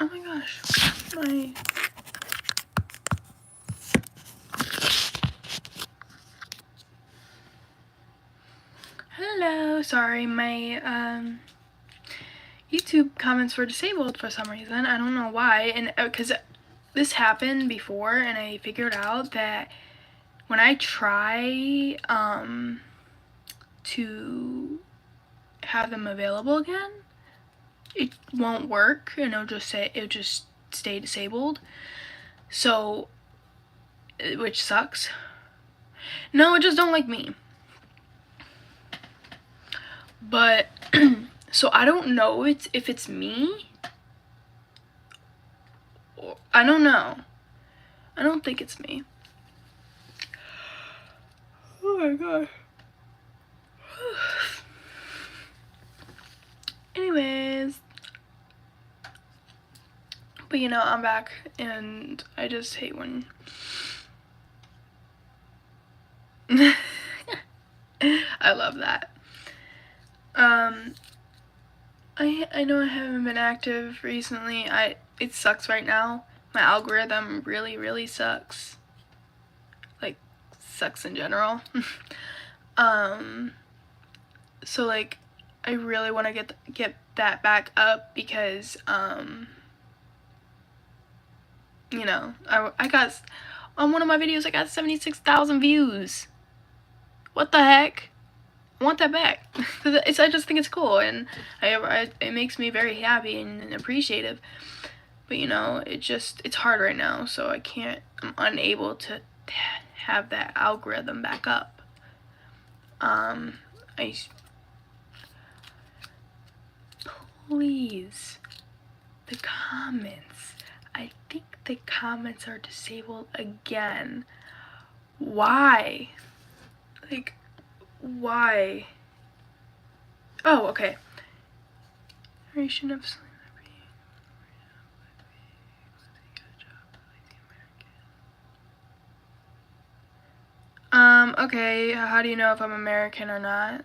Oh my gosh. My... Hello. Sorry, my YouTube comments were disabled for some reason. I don't know why. And because this happened before, and I figured out that when I try to have them available again, it won't work, and it'll just stay disabled. So, which sucks. No, it just don't like me. But so I don't know if it's me. Or, I don't know. I don't think it's me. Oh my god. Anyways, but you know, I'm back, and I just hate when I love that. I know I haven't been active recently. It sucks right now. My algorithm really sucks. Like, sucks in general. So like, I really want to get that back up because you know, I got on one of my videos I got 76,000 views. What the heck? I want that back. I just think it's cool, and it makes me very happy and appreciative. But you know, it's hard right now, so I'm unable to have that algorithm back up. Please, the comments. I think the comments are disabled again. Why? Like, why? Oh, okay. Generation of okay, how do you know if I'm American or not?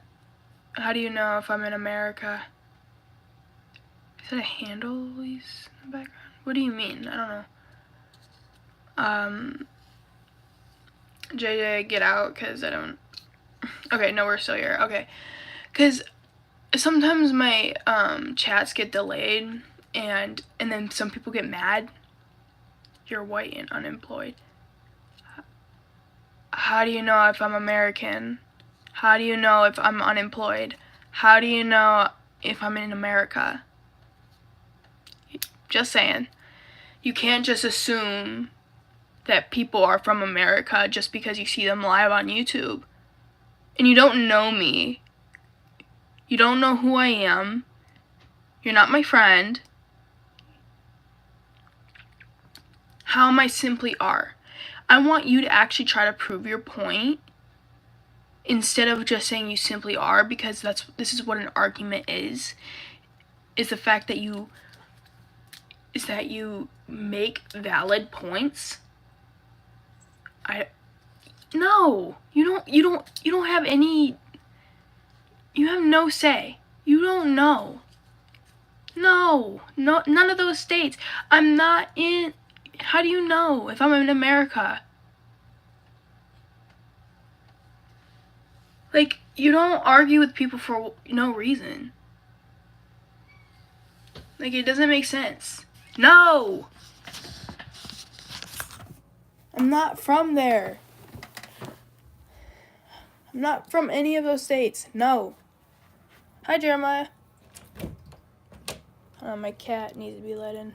How do you know if I'm in America? Is that a handle in the background? What do you mean? I don't know. JJ, get out, because I don't... Okay, no, we're still here. Okay. Because sometimes my chats get delayed, and then some people get mad. You're white and unemployed. How do you know if I'm American? How do you know if I'm unemployed? How do you know if I'm in America? Just saying. You can't just assume that people are from America just because you see them live on YouTube. And you don't know me. You don't know who I am. You're not my friend. How am I simply are? I want you to actually try to prove your point instead of just saying you simply are, because this is what an argument is the fact that you make valid points. No, you don't have any, you have no say. You don't know. No, none of those states. I'm not in, how do you know if I'm in America? Like, you don't argue with people for no reason. Like, it doesn't make sense. No! I'm not from there. I'm not from any of those states. No. Hi, Jeremiah. My cat needs to be let in.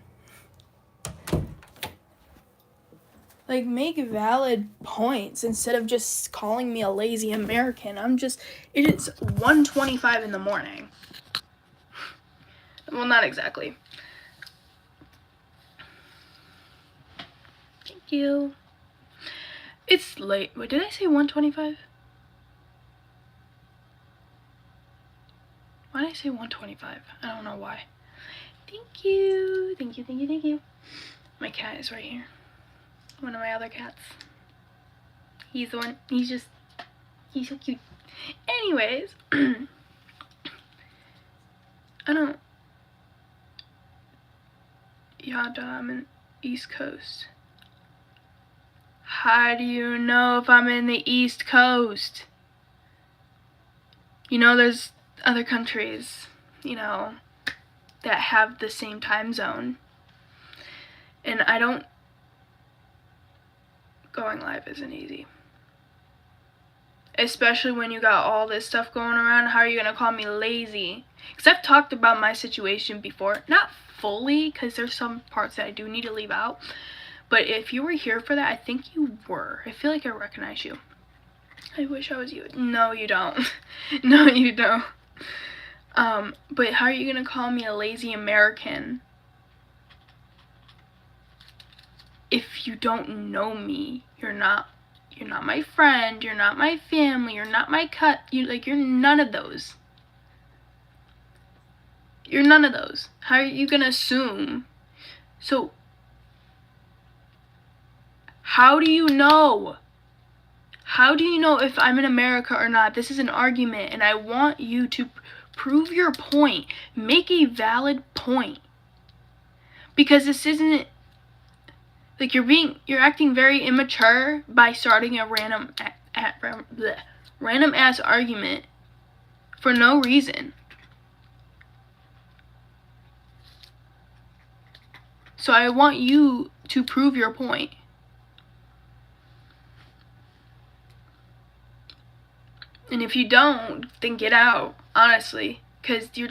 Like, make valid points instead of just calling me a lazy American. It is 1:25 in the morning. Well, not exactly. Thank you. It's late. Wait, did I say 1:25? Why did I say 1:25? I don't know why. Thank you. Thank you, thank you, thank you. My cat is right here. One of my other cats. He's the one, he's so cute. Anyways, Yada, I'm in East Coast. How do you know if I'm in the East Coast? You know, there's other countries, you know, that have the same time zone. And I don't... Going live isn't easy. Especially when you got all this stuff going around. How are you going to call me lazy? Because I've talked about my situation before. Not fully, because there's some parts that I do need to leave out. But if you were here for that, I think you were. I feel like I recognize you. I wish I was you. No, you don't. No, you don't. But how are you going to call me a lazy American if you don't know me? You're not my friend, you're not my family, you're not my you're none of those. You're none of those. How are you gonna assume? So, how do you know? How do you know if I'm in America or not? This is an argument, and I want you to prove your point. Make a valid point. Because this isn't... Like, you're acting very immature by starting a random ass argument for no reason. So I want you to prove your point. And if you don't, then get out, honestly, because your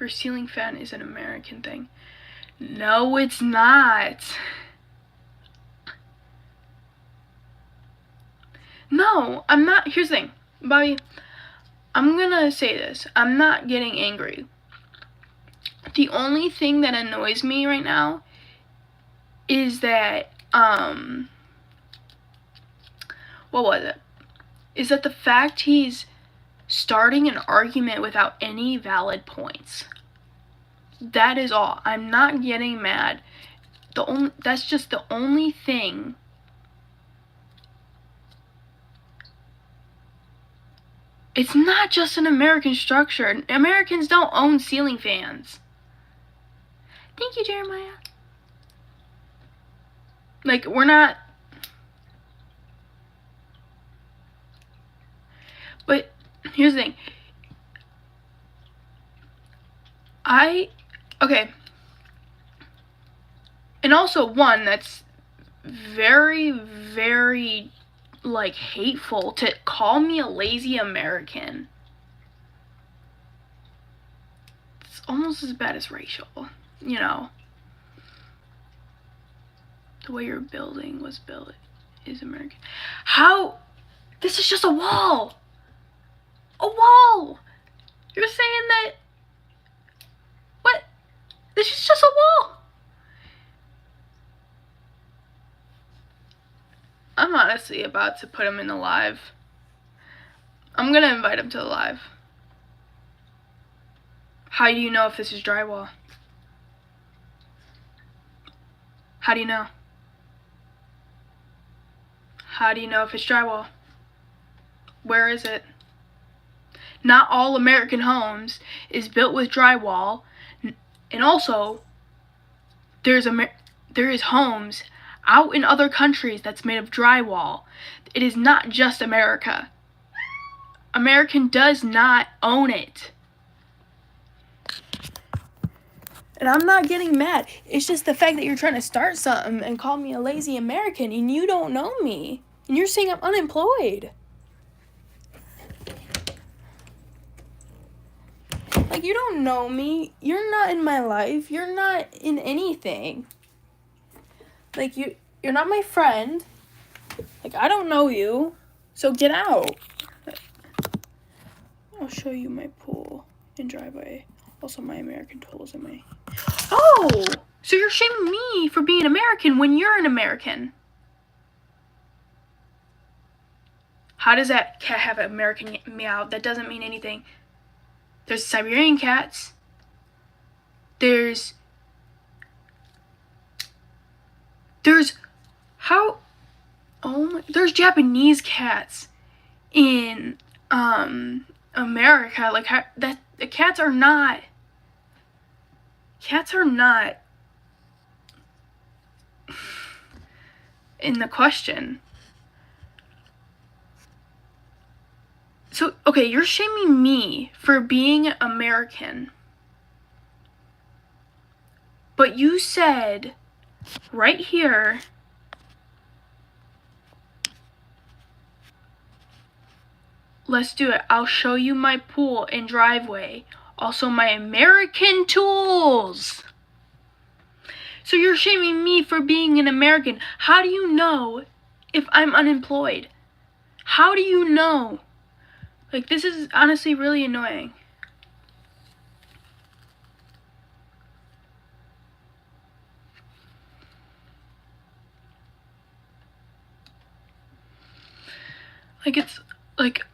ceiling fan is an American thing. No, it's not. No, I'm not. Here's the thing, Bobby. I'm gonna say this. I'm not getting angry. The only thing that annoys me right now is that, what was it? Is that the fact he's starting an argument without any valid points. That is all. I'm not getting mad. That's just the only thing. It's not just an American structure. Americans don't own ceiling fans. Thank you, Jeremiah. Like, we're not... But here's the thing. Okay. And also, one, that's very, very, like, hateful to call me a lazy American. It's almost as bad as racial, you know. The way your building was built is American. How? This is just a wall. A wall. You're saying that... What? This is just a wall. I'm honestly about to put him in the live. I'm gonna invite him to the live. How do you know if this is drywall? How do you know? How do you know if it's drywall? Where is it? Not all American homes is built with drywall. And also, there is homes out in other countries that's made of drywall. It is not just America. American does not own it. And I'm not getting mad. It's just the fact that you're trying to start something and call me a lazy American and you don't know me. And you're saying I'm unemployed. Like, you don't know me. You're not in my life. You're not in anything. Like, you're not my friend. Like, I don't know you. So get out. I'll show you my pool and driveway. Also my American tools and my... Oh! So you're shaming me for being American when you're an American. How does that cat have an American meow? That doesn't mean anything. There's Siberian cats. There's how... Oh my... There's Japanese cats in, America. Like, the cats are not... Cats are not in the question. So, okay, you're shaming me for being American. But you said right here, let's do it. I'll show you my pool and driveway. Also my American tools. So you're shaming me for being an American. How do you know if I'm unemployed? How do you know? Like, this is honestly really annoying. Like,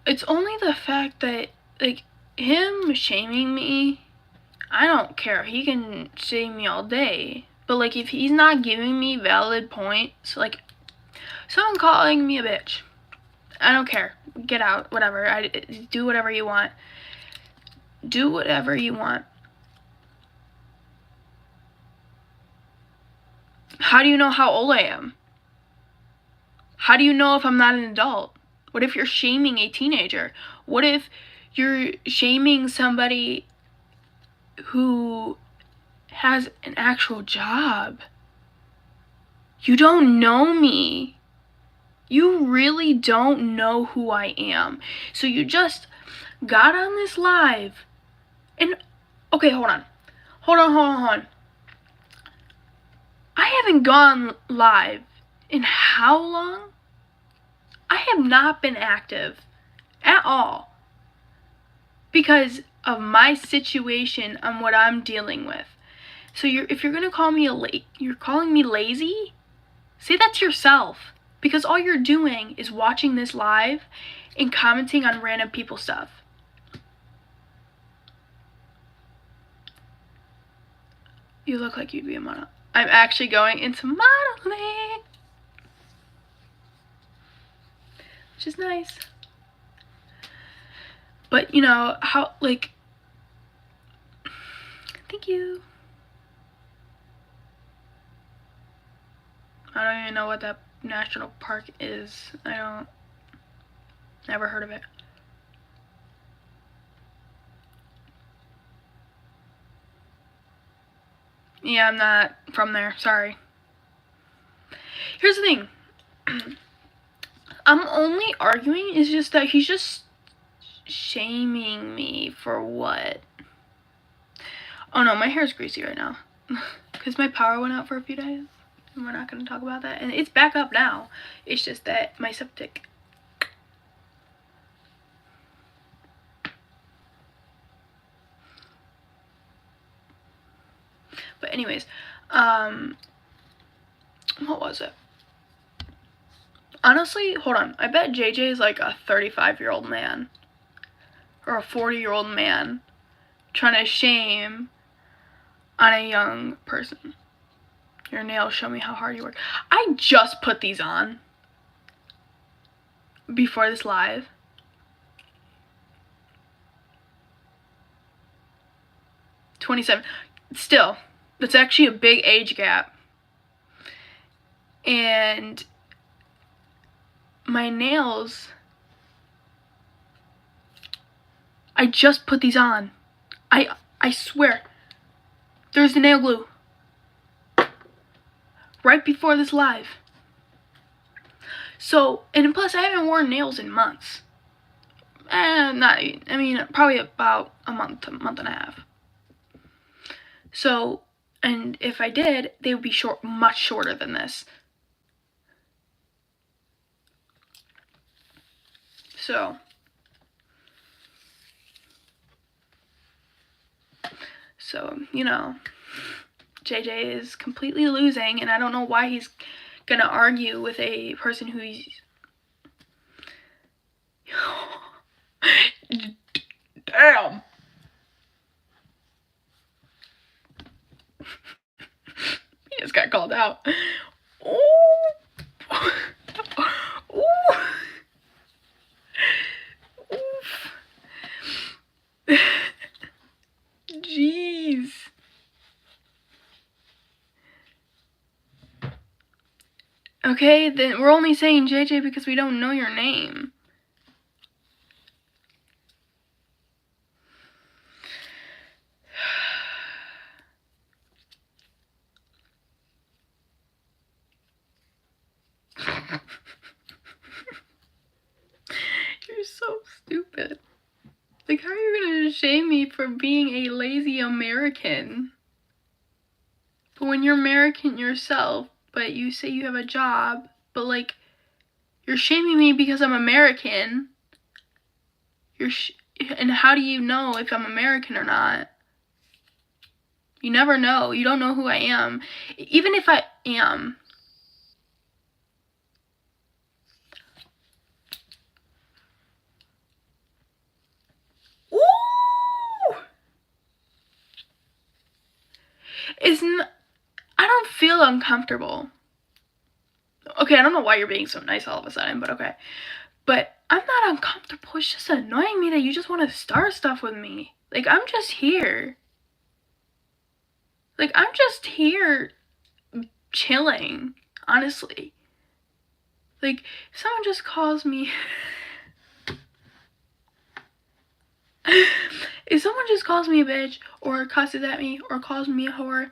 it's only the fact that, like, him shaming me, I don't care. He can shame me all day. But, like, if he's not giving me valid points, like, someone calling me a bitch, I don't care. Get out, whatever. Do whatever you want. Do whatever you want. How do you know how old I am? How do you know if I'm not an adult? What if you're shaming a teenager? What if you're shaming somebody who has an actual job? You don't know me. You really don't know who I am. So you just got on this live and, okay, hold on. I haven't gone live in how long? I have not been active at all because of my situation and what I'm dealing with. So if you're gonna call me you're calling me lazy, say that to yourself, because all you're doing is watching this live and commenting on random people stuff. You look like you'd be a model. I'm actually going into modeling, which is nice. But you know how, like, thank you. I don't even know what that national park is. Never heard of it. Yeah, I'm not from there, sorry. Here's the thing. I'm only arguing, is just that he's just shaming me for what? Oh no, my hair's greasy right now. Because my power went out for a few days. And we're not going to talk about that. And it's back up now. It's just that my septic. But anyways, what was it? Honestly, hold on. I bet JJ is like a 35-year-old man. Or a 40-year-old man trying to shame on a young person. Your nails show me how hard you work. I just put these on before this live. $27. Still, that's actually a big age gap. And my nails, I just put these on. I swear. There's the nail glue. Right before this live. So, and plus I haven't worn nails in months. Probably about a month and a half. So, and if I did, they would be much shorter than this. So, you know, JJ is completely losing, and I don't know why he's gonna argue with a person who he's... Damn! He just got called out. Ooh. Ooh. Oof. Jeez. Okay, then we're only saying JJ because we don't know your name. You're so stupid. Like, how are you gonna shame me for being a lazy American? But when you're American yourself, but you say you have a job, but like, you're shaming me because I'm American. And how do you know if I'm American or not? You never know. You don't know who I am. Even if I am. Ooh! I don't feel uncomfortable. Okay, I don't know why you're being so nice all of a sudden, but okay. But I'm not uncomfortable. It's just annoying me that you just want to start stuff with me. Like, I'm just here. Like, I'm just here chilling, honestly. Like, if someone just calls me... if someone just calls me a bitch, or cusses at me, or calls me a whore,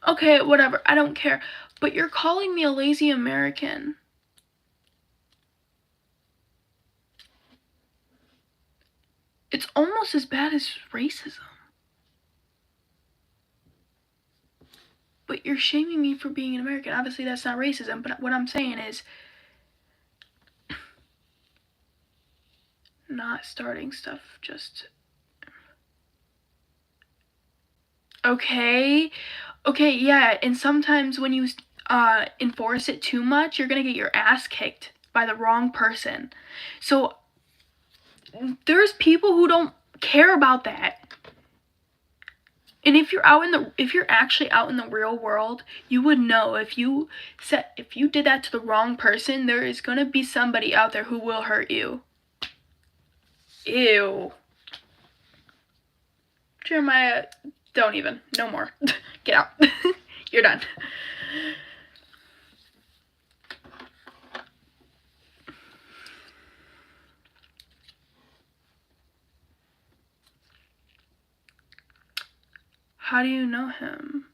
okay, whatever, I don't care. But you're calling me a lazy American. It's almost as bad as racism. But you're shaming me for being an American. Obviously, that's not racism, but what I'm saying is not starting stuff just... Okay, yeah, and sometimes when you enforce it too much, you're gonna get your ass kicked by the wrong person. So there's people who don't care about that. And if you're actually out in the real world, you would know if you did that to the wrong person, there is gonna be somebody out there who will hurt you. Ew. Jeremiah, don't even. No more. Get out. You're done. How do you know him?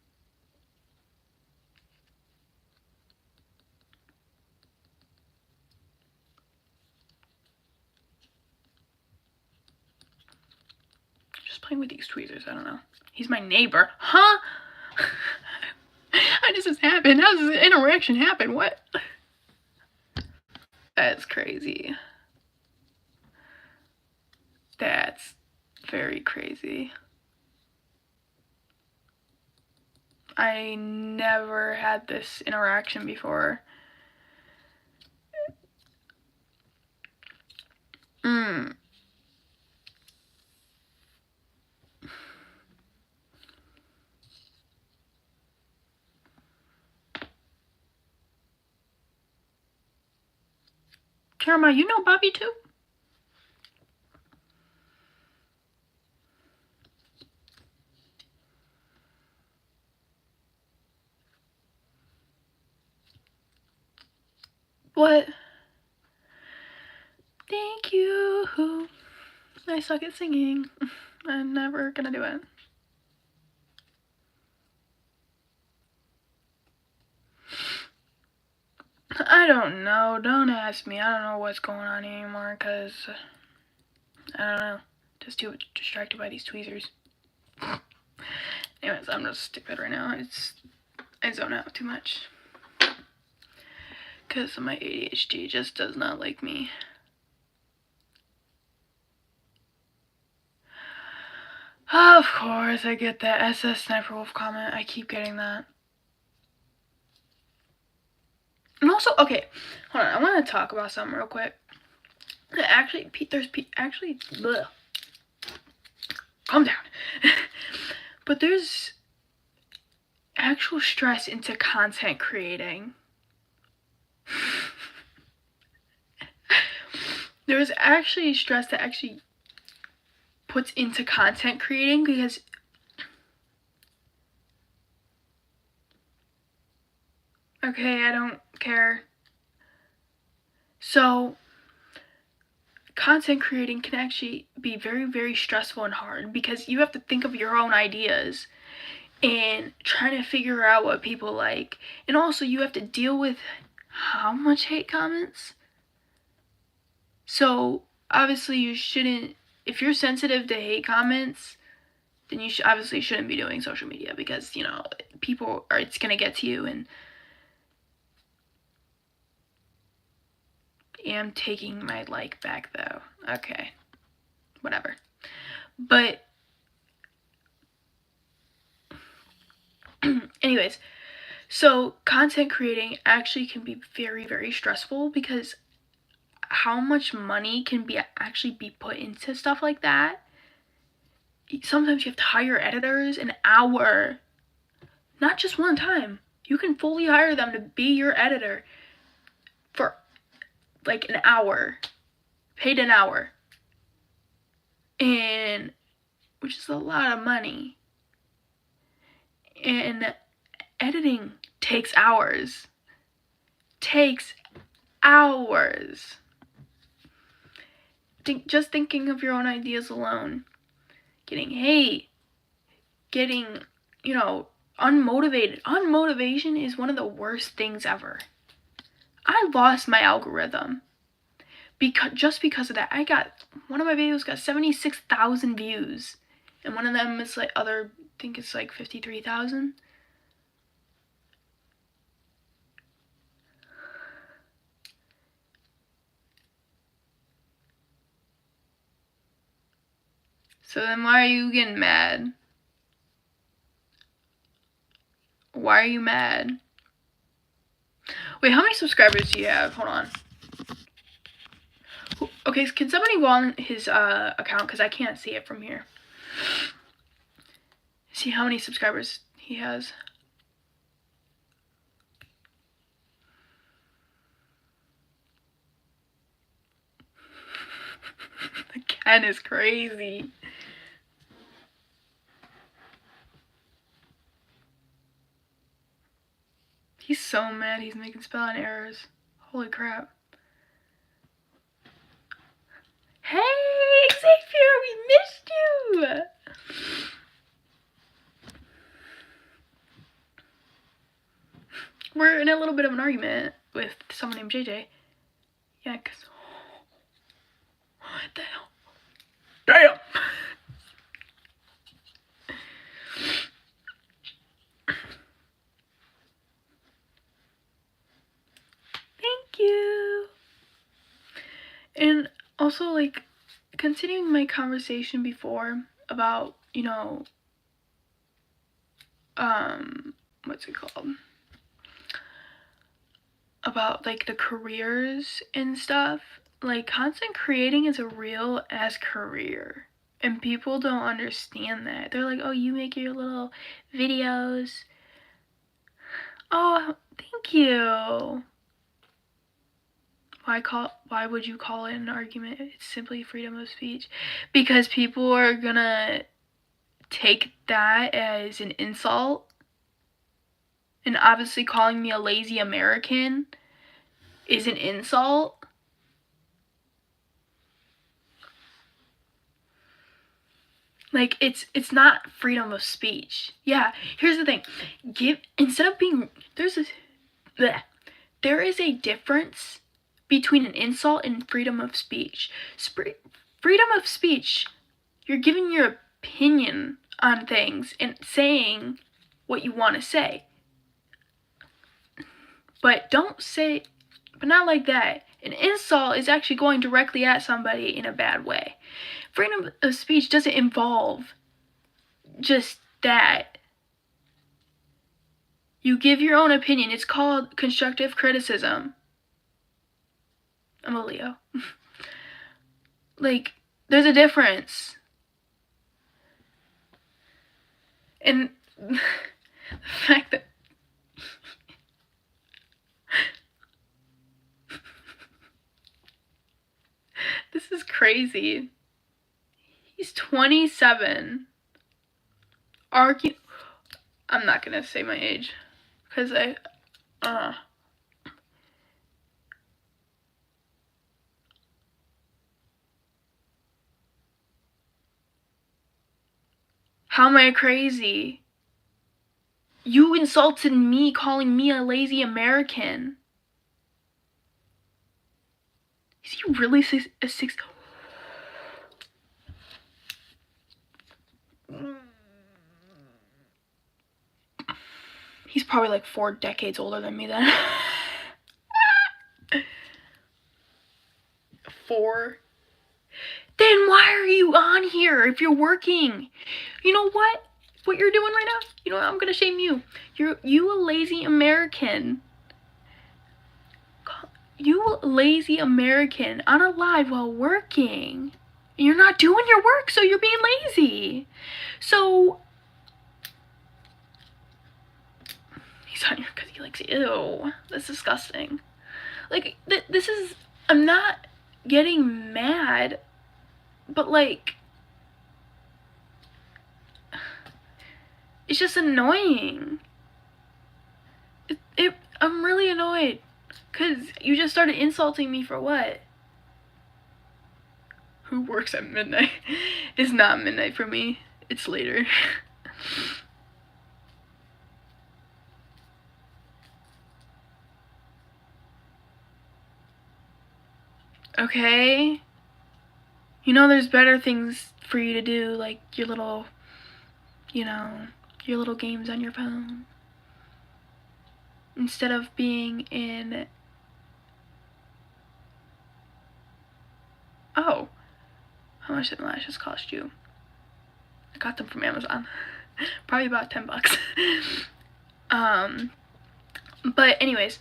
Just playing with these tweezers, I don't know. He's my neighbor. Huh? How does this happen? How does this interaction happen? What? That's crazy. That's very crazy. I never had this interaction before. Jeremiah, you know Bobby too? What? Thank you. I suck at singing. I'm never gonna do it. I don't know. Don't ask me. I don't know what's going on anymore because I don't know. Just too distracted by these tweezers. Anyways, I'm just stupid right now. I zone out too much because my ADHD just does not like me. Of course, I get that SS Sniper Wolf comment. I keep getting that. And also, okay, hold on. I want to talk about something real quick. Actually, bleh. Calm down. But there's actual stress into content creating. There's actually stress that actually puts into content creating because Okay, I don't care. So, content creating can actually be very, very stressful and hard because you have to think of your own ideas and trying to figure out what people like. And also, you have to deal with how much hate comments. So, obviously, you shouldn't, if you're sensitive to hate comments, then you obviously shouldn't be doing social media because, you know, people are, it's going to get to you. And am taking my like back though. Okay, whatever. But anyways, so content creating actually can be very, very stressful because how much money can be actually be put into stuff like that. Sometimes you have to hire editors an hour, not just one time. You can fully hire them to be your editor for like an hour, paid an hour, and which is a lot of money. And editing takes hours. Takes hours. Just thinking of your own ideas alone. Getting hate. Getting, you know, unmotivated. Unmotivation is one of the worst things ever. I lost my algorithm. Just because of that. One of my videos got 76,000 views. And one of them is like I think it's like 53,000. So then why are you getting mad? Why are you mad? Wait, how many subscribers do you have? Hold on. Okay, can somebody go on his account because I can't see it from here. See how many subscribers he has. The cat is crazy. He's so mad he's making spelling errors. Holy crap. Hey, Xavier, we missed you! We're in a little bit of an argument with someone named JJ. Yeah, because... What the hell? Damn! Thank you! And also, like, continuing my conversation before about, you know, what's it called? About, like, the careers and stuff. Like, content creating is a real ass career. And people don't understand that. They're like, oh, you make your little videos. Oh, thank you. Why would you call it an argument? It's simply freedom of speech. Because people are gonna take that as an insult. And obviously calling me a lazy American is an insult. Like, it's not freedom of speech. Yeah, here's the thing. There is a difference between an insult and freedom of speech. Freedom of speech, you're giving your opinion on things and saying what you want to say. But not like that. An insult is actually going directly at somebody in a bad way. Freedom of speech doesn't involve just that. You give your own opinion. It's called constructive criticism. I'm a Leo. Like, there's a difference. And the fact that this is crazy. He's 27. I'm not gonna say my age because How am I crazy? You insulted me calling me a lazy American. Is he really a six? He's probably like 4 decades older than me then. 4? Then why are you on here if you're working? You know what? What you're doing right now? You know what? I'm gonna shame you. You a lazy American. You a lazy American on a live while working. And you're not doing your work, so you're being lazy. So he's on here because he likes, ew, that's disgusting. Like, this is, I'm not getting mad, but like, it's just annoying. I'm really annoyed because you just started insulting me for what? Who works at midnight? It's not midnight for me. It's later. Okay? You know there's better things for you to do, like your little, you know, your little games on your phone. Instead of being in... Oh. How much did the lashes cost you? I got them from Amazon. Probably about $10. But anyways,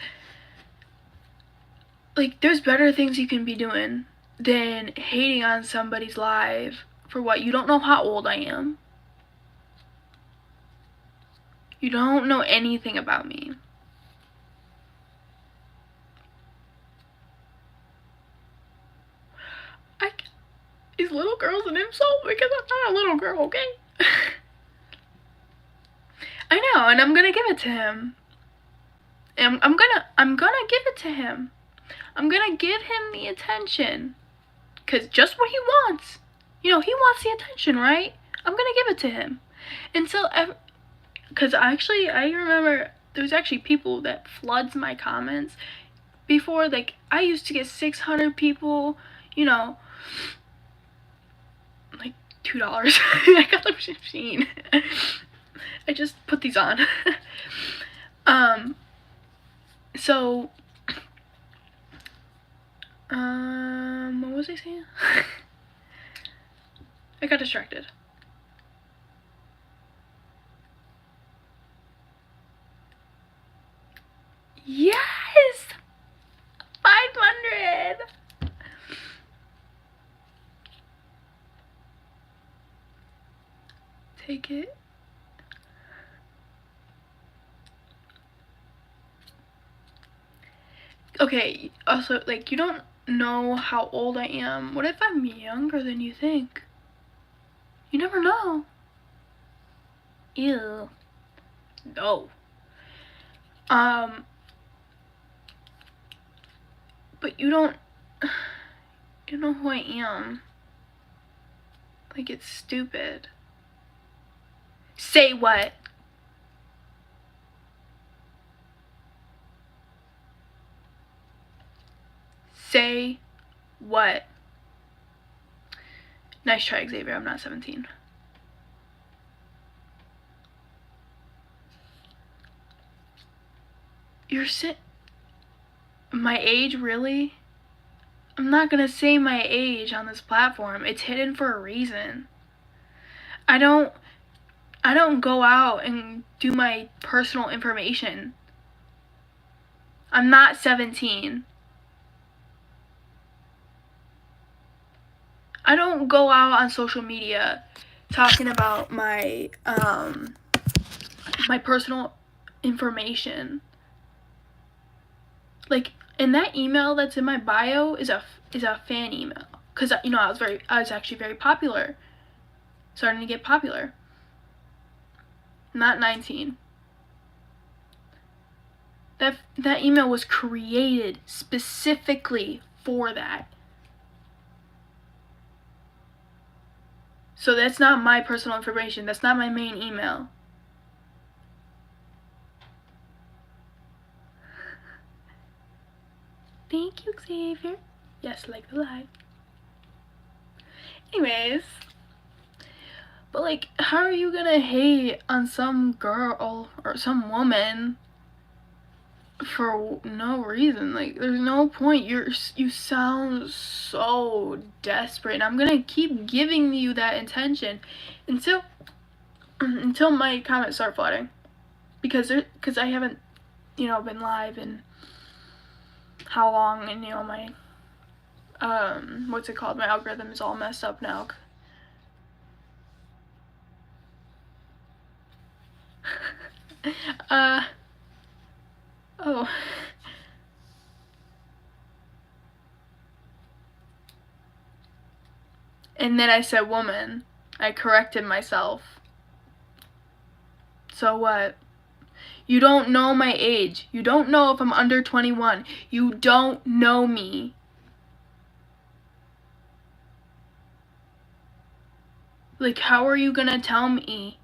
like, there's better things you can be doing than hating on somebody's live for what? You don't know how old I am. You don't know anything about me. Is little girls an insult? Because I'm not a little girl, okay? I know, and I'm gonna give it to him. And I'm gonna give it to him. I'm gonna give him the attention. Cause just what he wants. You know, he wants the attention, right? I'm gonna give it to him. And so, cause actually, I remember there's actually people that floods my comments before. Like, I used to get 600 people, you know, like $2. I got the machine. I just put these on. So, what was I saying? I got distracted. Yes! 500! Take it. Okay, also, like, you don't know how old I am. What if I'm younger than you think? You never know. Ew. No. But you know who I am. Like, it's stupid. Say what? Say what? Nice try, Xavier. I'm not 17. You're my age, really? I'm not gonna say my age on this platform. It's hidden for a reason. I don't go out and do my personal information. I'm not 17. I don't go out on social media talking about my my personal information. Like, and that email that's in my bio is a fan email, because you know I was actually very popular, starting to get popular. Not 19. That email was created specifically for that. So that's not my personal information. That's not my main email. Thank you, Xavier. Yes, like the live. Anyways, but like, how are you gonna hate on some girl or some woman for no reason? Like, there's no point. You sound so desperate, and I'm gonna keep giving you that attention until my comments start flooding, because I haven't, you know, been live in how long, and you know, my what's it called, my algorithm is all messed up now. Oh. And then I said woman. I corrected myself. So what? You don't know my age. You don't know if I'm under 21. You don't know me. Like, how are you gonna tell me?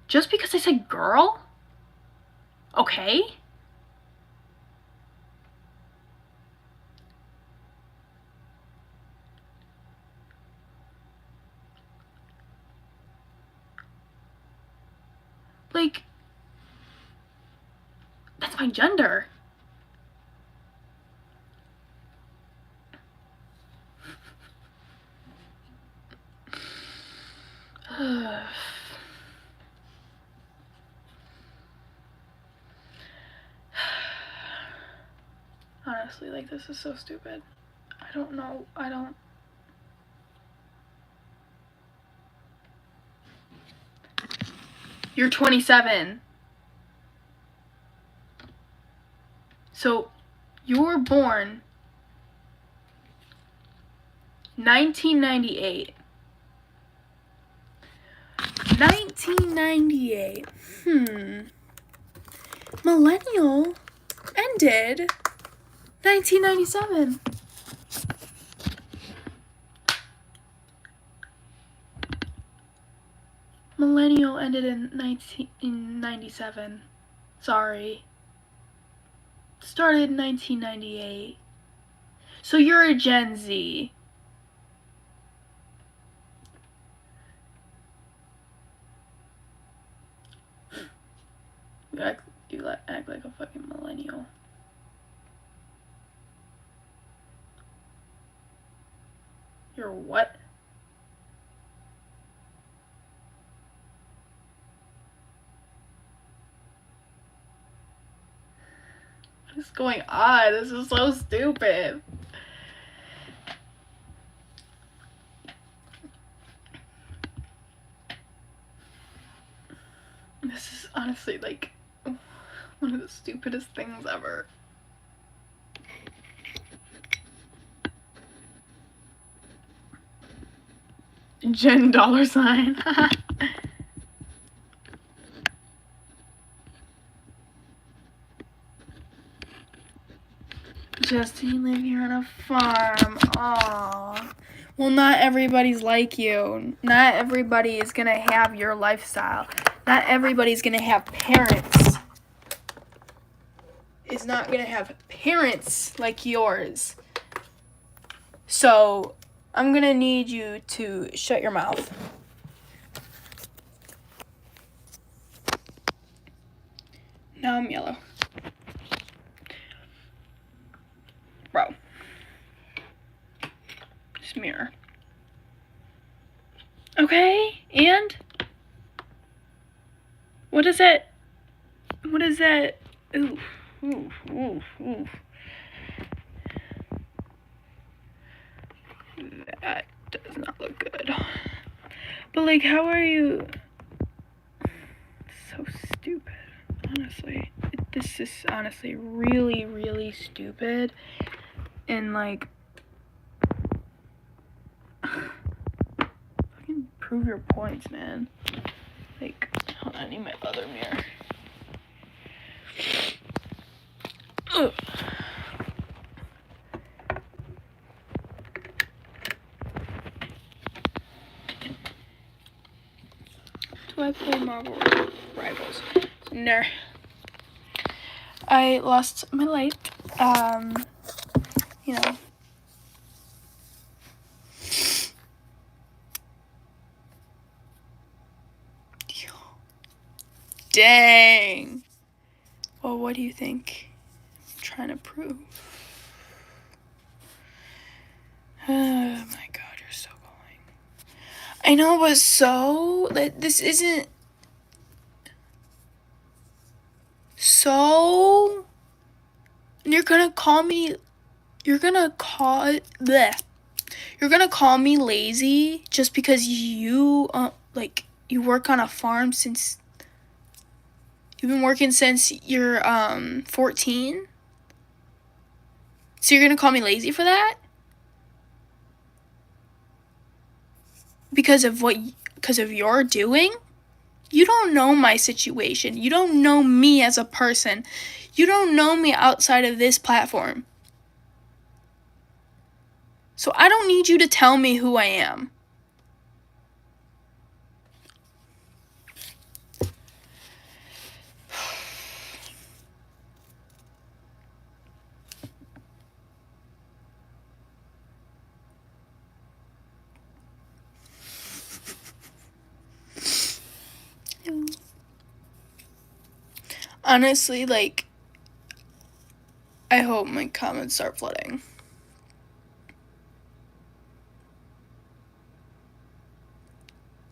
Just because I said girl? Okay? Like, that's my gender. Honestly, like, this is so stupid. I don't know. You're 27. So, you were born 1998. 1998. Millennial ended 1997. Millennial ended in 1997. Sorry. Started in 1998. So you're a Gen Z. You act like a fucking millennial. You're what? What is going on? This is so stupid. This is honestly like one of the stupidest things ever. Jen $. Justin, you live here on a farm. Aww. Well, not everybody's like you. Not everybody is gonna have your lifestyle. Not everybody's gonna have parents. Is not gonna have parents like yours. So, I'm gonna need you to shut your mouth. Now I'm yellow. Bro. Just mirror. Okay, and? What is that? What is that? Ooh, ooh, ooh, ooh. That does not look good. But like, how are you? So stupid, honestly. This is honestly really, really stupid. And like, fucking prove your points, man. Like, hold on, I need my other mirror. Ugh. Do I play Marvel Rivals? No. I lost my light. You know. Dang. Well, what do you think I'm trying to prove? Oh my god, you're so going. I know, but so that this isn't so. You're gonna call me. You're gonna call bleh. You're gonna call me lazy just because you like you work on a farm since you've been working since you're 14. So you're gonna call me lazy for that? Because of your doing? You don't know my situation. You don't know me as a person. You don't know me outside of this platform. So I don't need you to tell me who I am. Honestly, like, I hope my comments start flooding.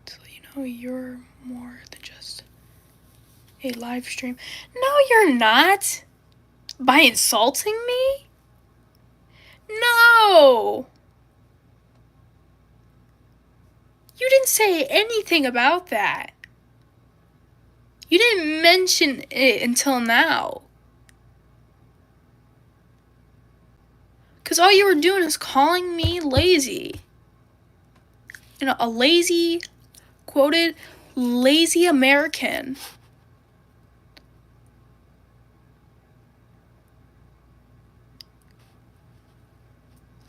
So you know you're more than just a live stream. No, you're not. By insulting me? No. You didn't say anything about that. You didn't mention it until now. Because all you were doing is calling me lazy. You know, a lazy, quoted, lazy American.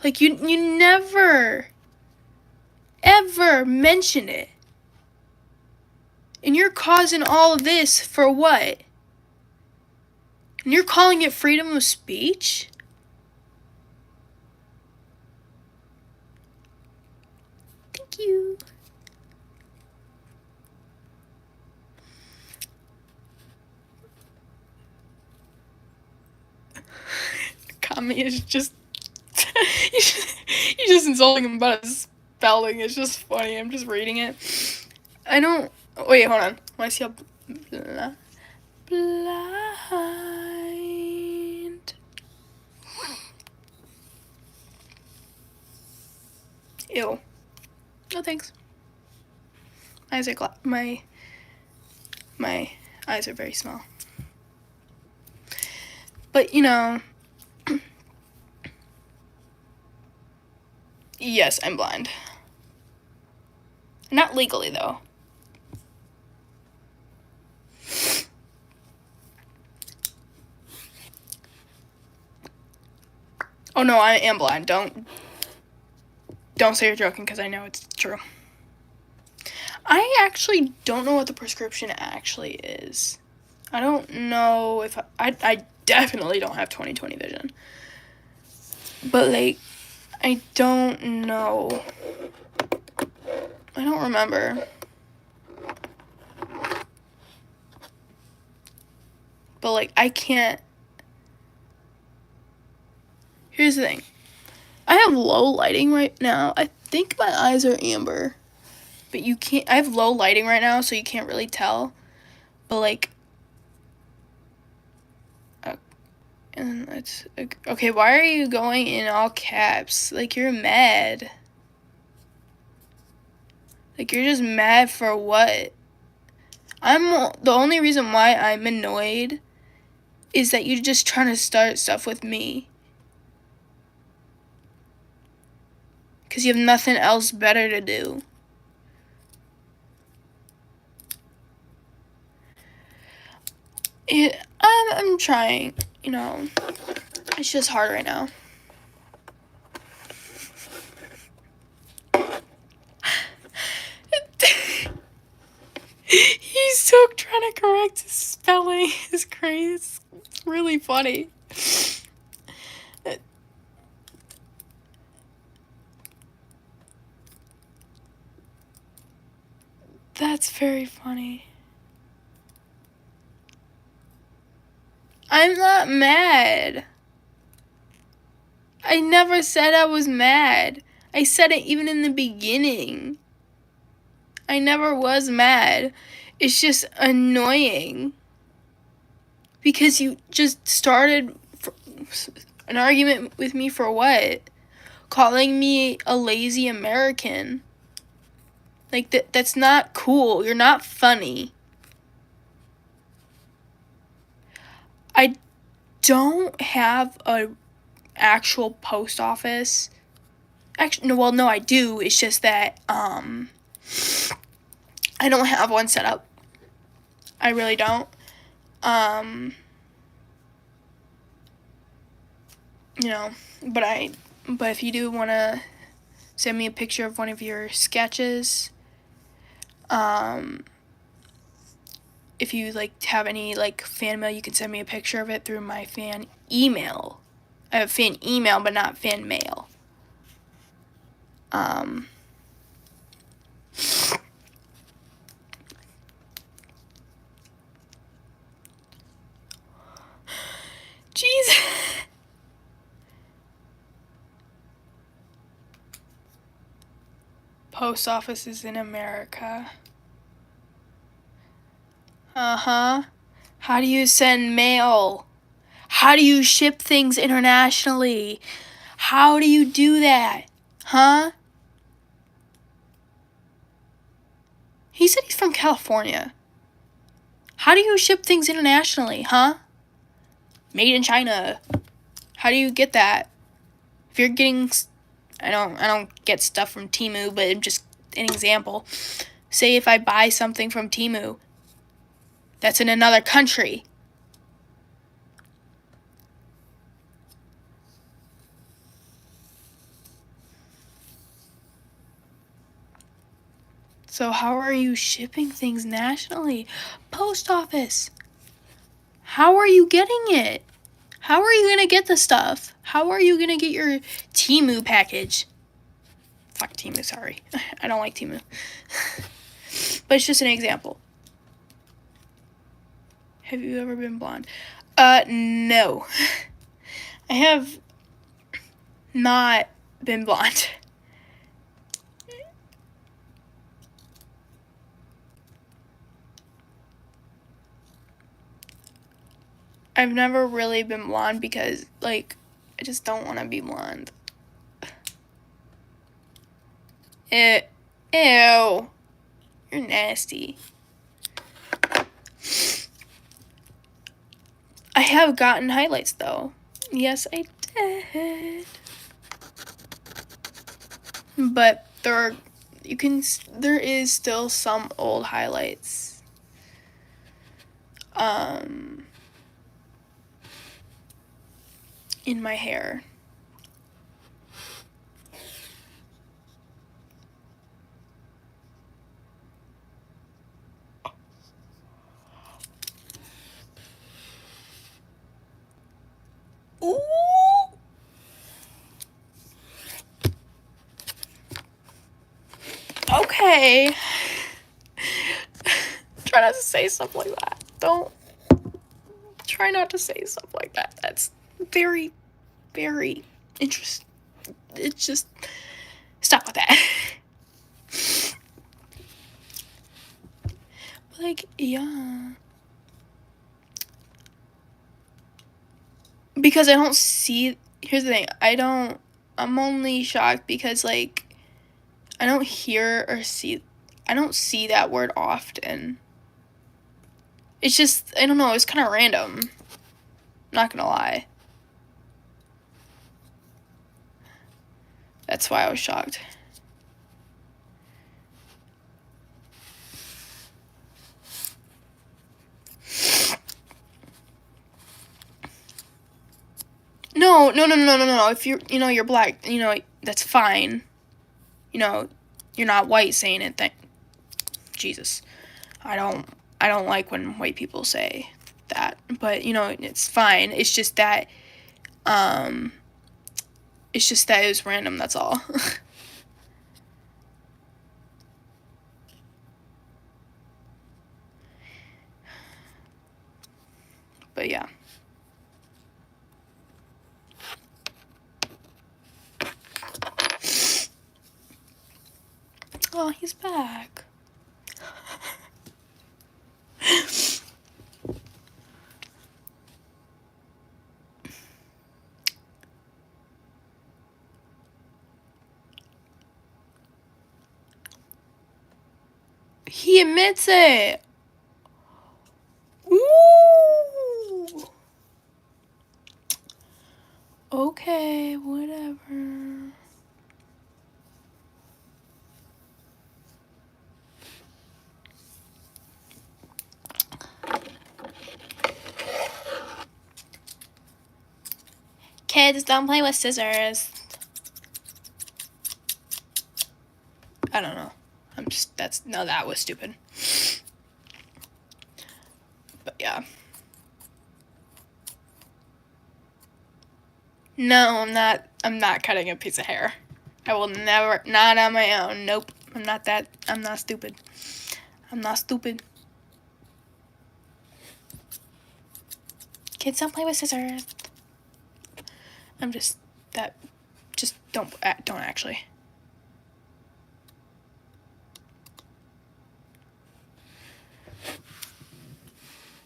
Like, you never, ever mention it. And you're causing all of this for what? And you're calling it freedom of speech? Thank you. Kami is just you're just insulting him about his spelling. It's just funny. I'm just reading it. I don't. Wait, hold on. When I see a blind. Ew. No thanks. My eyes are my eyes are very small. But you know. Yes, I'm blind. Not legally, though. Oh, no, I am blind. Don't say you're joking, because I know it's true. I actually don't know what the prescription actually is. I don't know if I definitely don't have 20/20 vision. But, like, I don't know. I don't remember. But, like, I can't. Here's the thing. I have low lighting right now. I think my eyes are amber. But you can't. I have low lighting right now, so you can't really tell. But, like. And it's. Okay, why are you going in all caps? Like, you're mad. Like, you're just mad for what? The only reason why I'm annoyed is that you're just trying to start stuff with me. Because you have nothing else better to do. I'm trying, you know. It's just hard right now. He's still trying to correct his spelling. It's crazy. It's really funny. That's very funny. I'm not mad. I never said I was mad. I said it even in the beginning. I never was mad. It's just annoying. Because you just started an argument with me for what? Calling me a lazy American. Like, that's not cool. You're not funny. I don't have a actual post office. Actually, no, I do. It's just that, I don't have one set up. I really don't. You know, but if you do want to send me a picture of one of your sketches, if you, like, have any, like, fan mail, you can send me a picture of it through my fan email. I have fan email, but not fan mail. Jeez. Post offices in America. Uh-huh. How do you send mail? How do you ship things internationally? How do you do that? Huh? He said he's from California. How do you ship things internationally, huh? Made in China. How do you get that? If you're getting... I don't get stuff from Temu, but just an example. Say if I buy something from Temu that's in another country. So how are you shipping things nationally? Post office. How are you getting it? How are you going to get the stuff? How are you going to get your Temu package? Fuck Temu, sorry. I don't like Temu. But it's just an example. Have you ever been blonde? No. I have not been blonde. I've never really been blonde because, like, I just don't want to be blonde. Ew. You're nasty. I have gotten highlights, though. Yes, I did. But there is still some old highlights. In my hair. Ooh. Okay. Try not to say stuff like that. Don't. Try not to say stuff like that. That's very, very interesting. It's just. Stop with that. Like, yeah. Because I don't see. Here's the thing. I'm only shocked because, like, I don't hear or see. I don't see that word often. It's just, I don't know, it's kind of random. Not gonna lie. That's why I was shocked. No, No. If you're black, that's fine. You're not white saying it. Jesus. I don't like when white people say that. But, it's fine. It's just that it was random, that's all. But yeah. Oh, he's back. He admits it. Ooh. Okay, whatever. Kids, don't play with scissors. I don't know. That was stupid. But yeah. No, I'm not cutting a piece of hair. I will never, not on my own. Nope. I'm not stupid. I'm not stupid. Kids, don't play with scissors. Don't actually.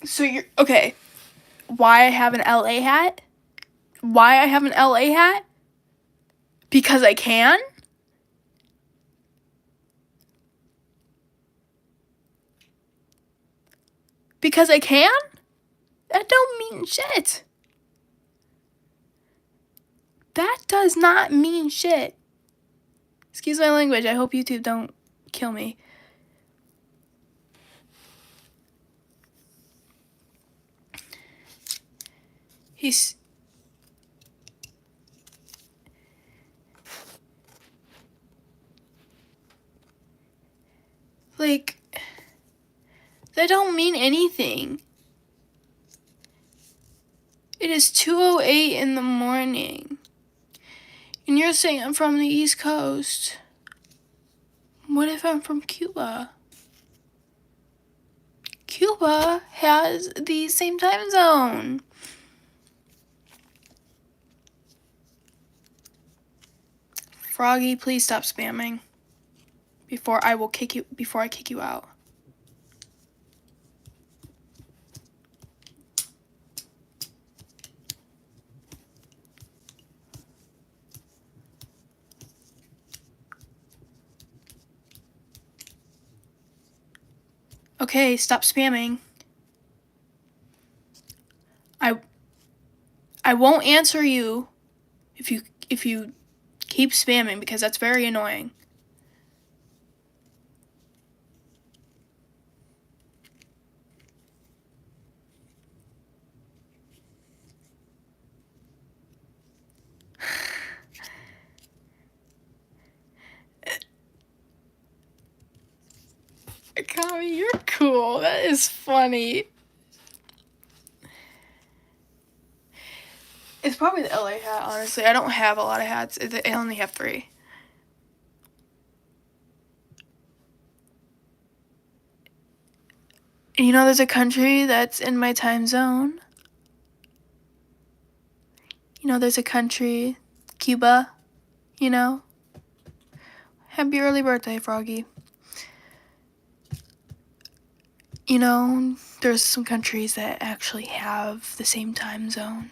So okay. Why I have an LA hat? Why I have an LA hat? Because I can? Because I can? That don't mean shit. That does not mean shit. Excuse my language. I hope YouTube don't kill me. He's... Like... That don't mean anything. It is 2:08 in the morning. And you're saying I'm from the East Coast. What if I'm from Cuba? Cuba has the same time zone. Froggy, please stop spamming. Before I kick you out. Okay, stop spamming. I won't answer you if you keep spamming, because that's very annoying. Kami, you're cool. That is funny. It's probably the LA hat, honestly. I don't have a lot of hats. I only have 3. And there's a country that's in my time zone. There's a country, Cuba, Happy early birthday, Froggy. There's some countries that actually have the same time zone.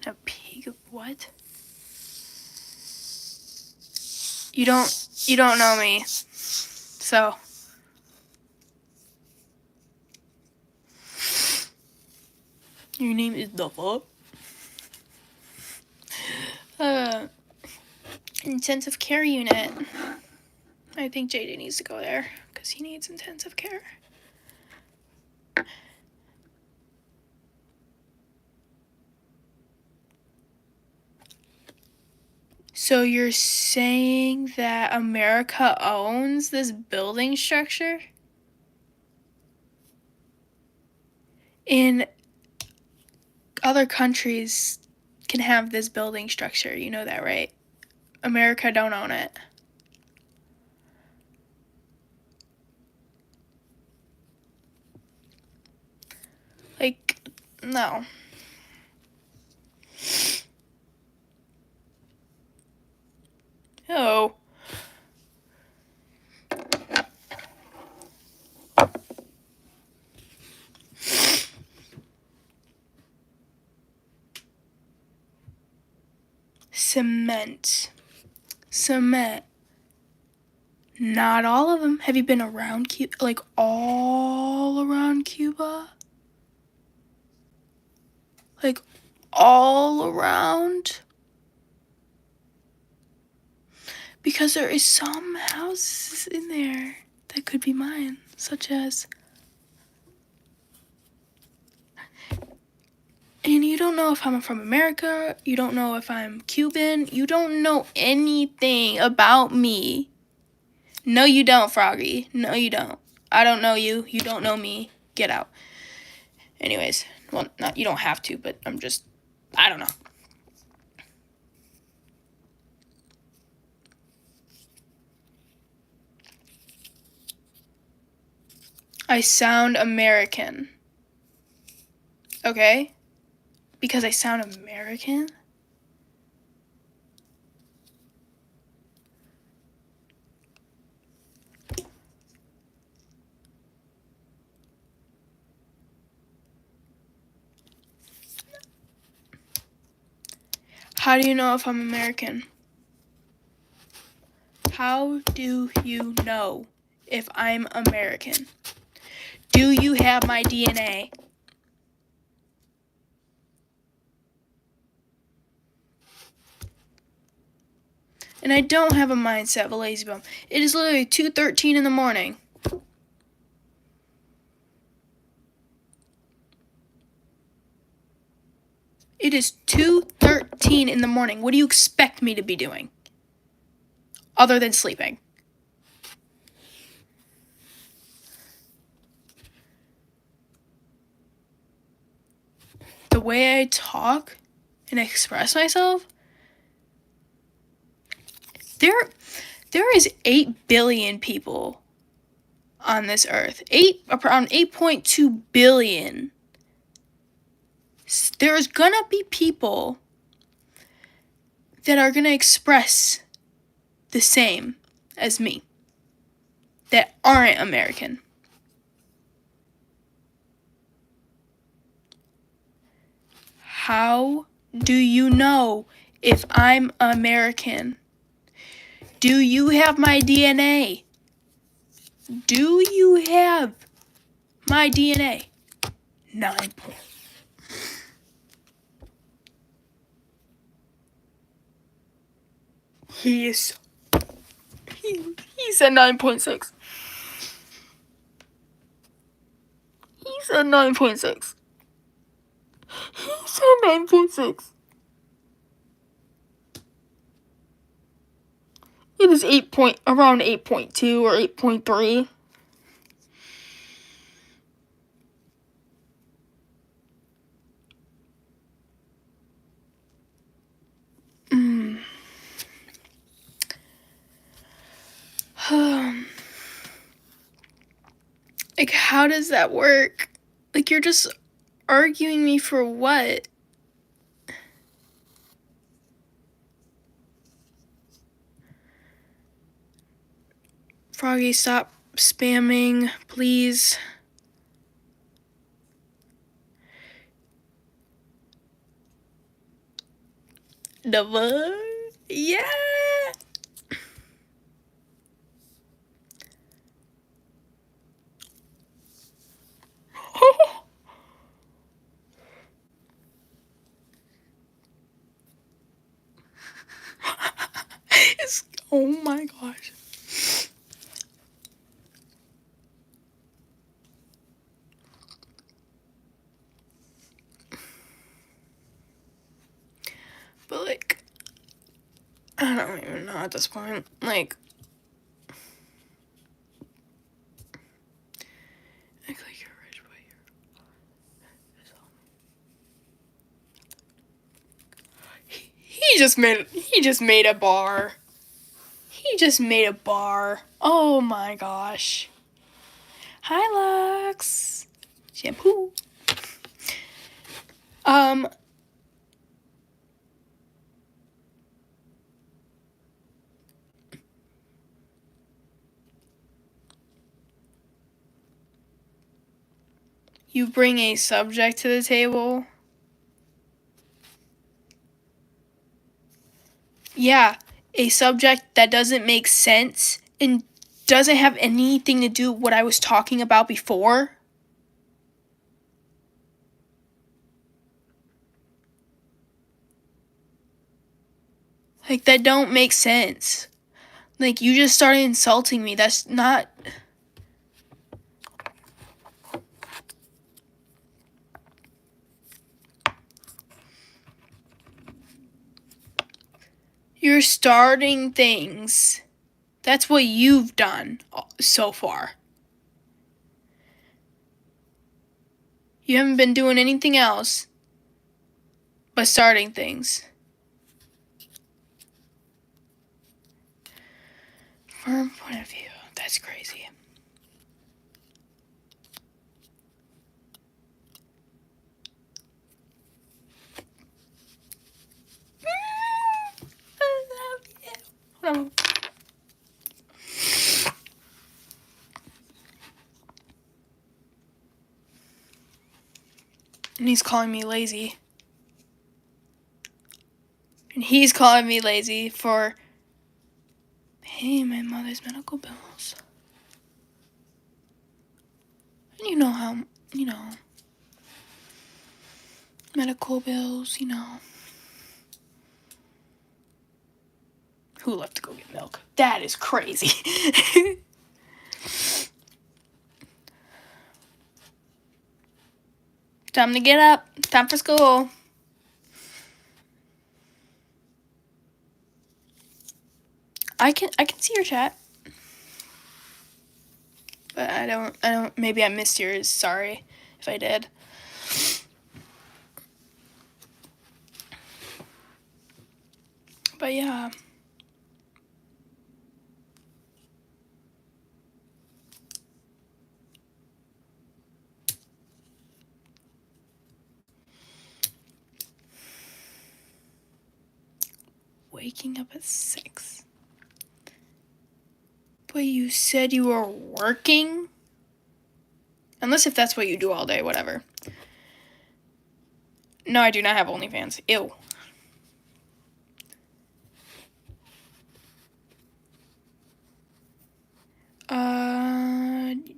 A pig of what? You don't know me. So. Your name is the fuck? Intensive care unit. I think JJ needs to go there because he needs intensive care. So you're saying that America owns this building structure? In other countries can have this building structure, you know that, right? America don't own it. Like, no. Oh. Cement. Not all of them. Have you been around Cuba? Like, all around Cuba? Like, all around? Because there is some houses in there that could be mine, such as... And you don't know if I'm from America, you don't know if I'm Cuban, you don't know anything about me. No, you don't, Froggy. No, you don't. I don't know you. You don't know me. Get out. Anyways, well, not you don't have to, but I don't know. I sound American. Okay? Because I sound American? How do you know if I'm American? How do you know if I'm American? Do you have my DNA? And I don't have a mindset of a lazy bum. It is literally 2:13 in the morning. It is 2:13 in the morning. What do you expect me to be doing? Other than sleeping. The way I talk and express myself, there is 8 billion people on this earth. Around 8.2 billion. There's gonna be people that are gonna express the same as me that aren't American. How do you know if I'm American? Do you have my DNA? Do you have my DNA? 9 points. He said 9.6. He said 9.6. He said 9.6. It is around 8.2 or 8.3. Like, how does that work? Like, you're just arguing me for what? Froggy, stop spamming, please. Never. Yeah. Oh my gosh. don't even know at this point. Like, act like you're rich, but he just made a bar. He just made a bar. Oh my gosh. Hi, Lux. Shampoo. You bring a subject to the table. Yeah, a subject that doesn't make sense and doesn't have anything to do with what I was talking about before. Like, that don't make sense. Like, you just started insulting me. That's not... You're starting things. That's what you've done so far. You haven't been doing anything else but starting things. From a point of view, that's crazy. I love you. And he's calling me lazy. And he's calling me lazy for paying my mother's medical bills. And you know how, medical bills, Who left to go get milk? That is crazy. Time to get up. Time for school. I can see your chat. But I don't, maybe I missed yours. Sorry if I did. But yeah. Waking up at 6. But you said you were working? Unless if that's what you do all day, whatever. No, I do not have OnlyFans. Ew.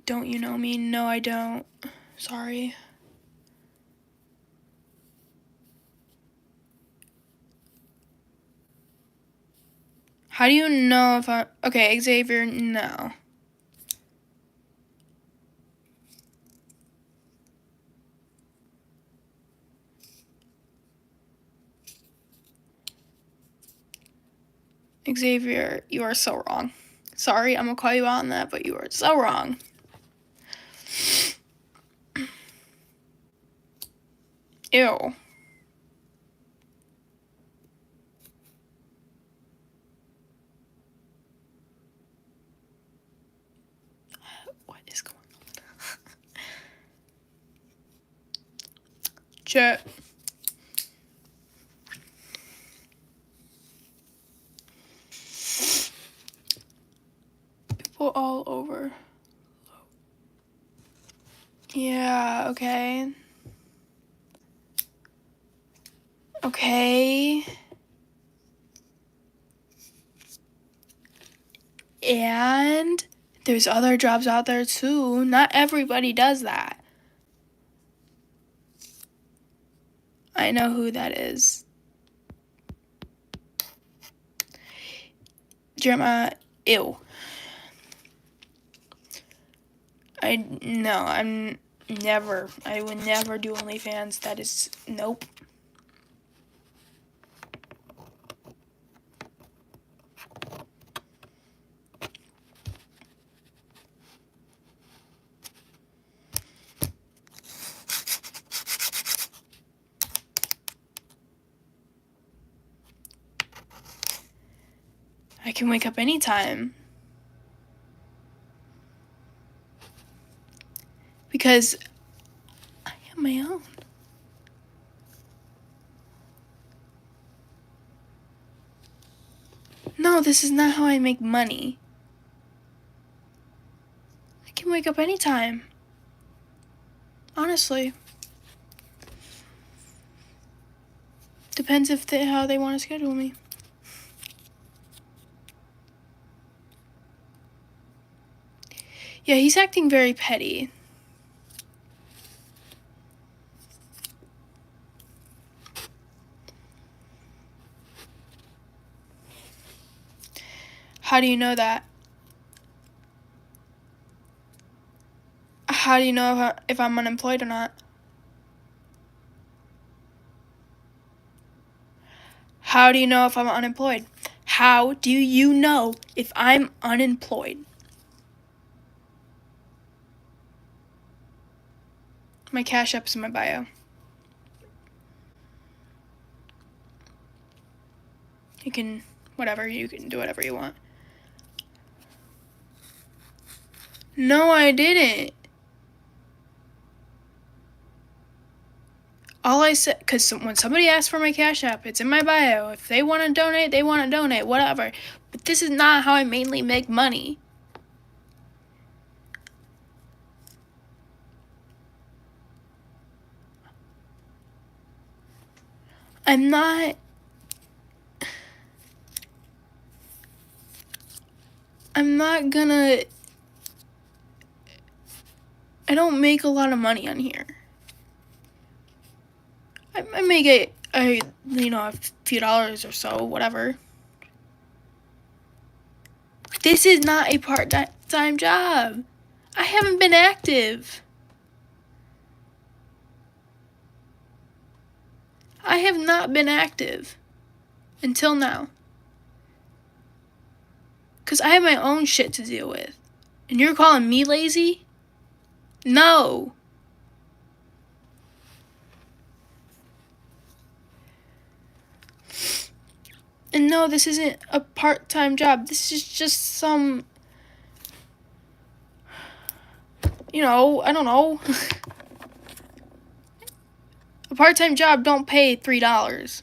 Don't you know me? No, I don't. Sorry. How do you know if I... Okay, Xavier, no. Xavier, you are so wrong. Sorry, I'm gonna call you out on that, but you are so wrong. Ew. What is going on? Chat. People all over. Yeah, okay. Okay. And there's other jobs out there too. Not everybody does that. I know who that is. Jeremiah, ew. I would never do OnlyFans. That is, nope. I can wake up anytime. Because I am my own. No, this is not how I make money. I can wake up anytime. Honestly. Depends if how they want to schedule me. Yeah, he's acting very petty. How do you know that? How do you know if I'm unemployed or not? How do you know if I'm unemployed? How do you know if I'm unemployed? My Cash App's in my bio. You can do whatever you want. No, I didn't. All I said, because when somebody asks for my Cash App, it's in my bio. If they want to donate, they want to donate, whatever. But this is not how I mainly make money. I'm not gonna... I don't make a lot of money on here. I make a few dollars or so, whatever. This is not a part-time job. I haven't been active. I have not been active until now. Because I have my own shit to deal with. And you're calling me lazy? No. And no, this isn't a part-time job. This is just some, I don't know. A part-time job don't pay $3.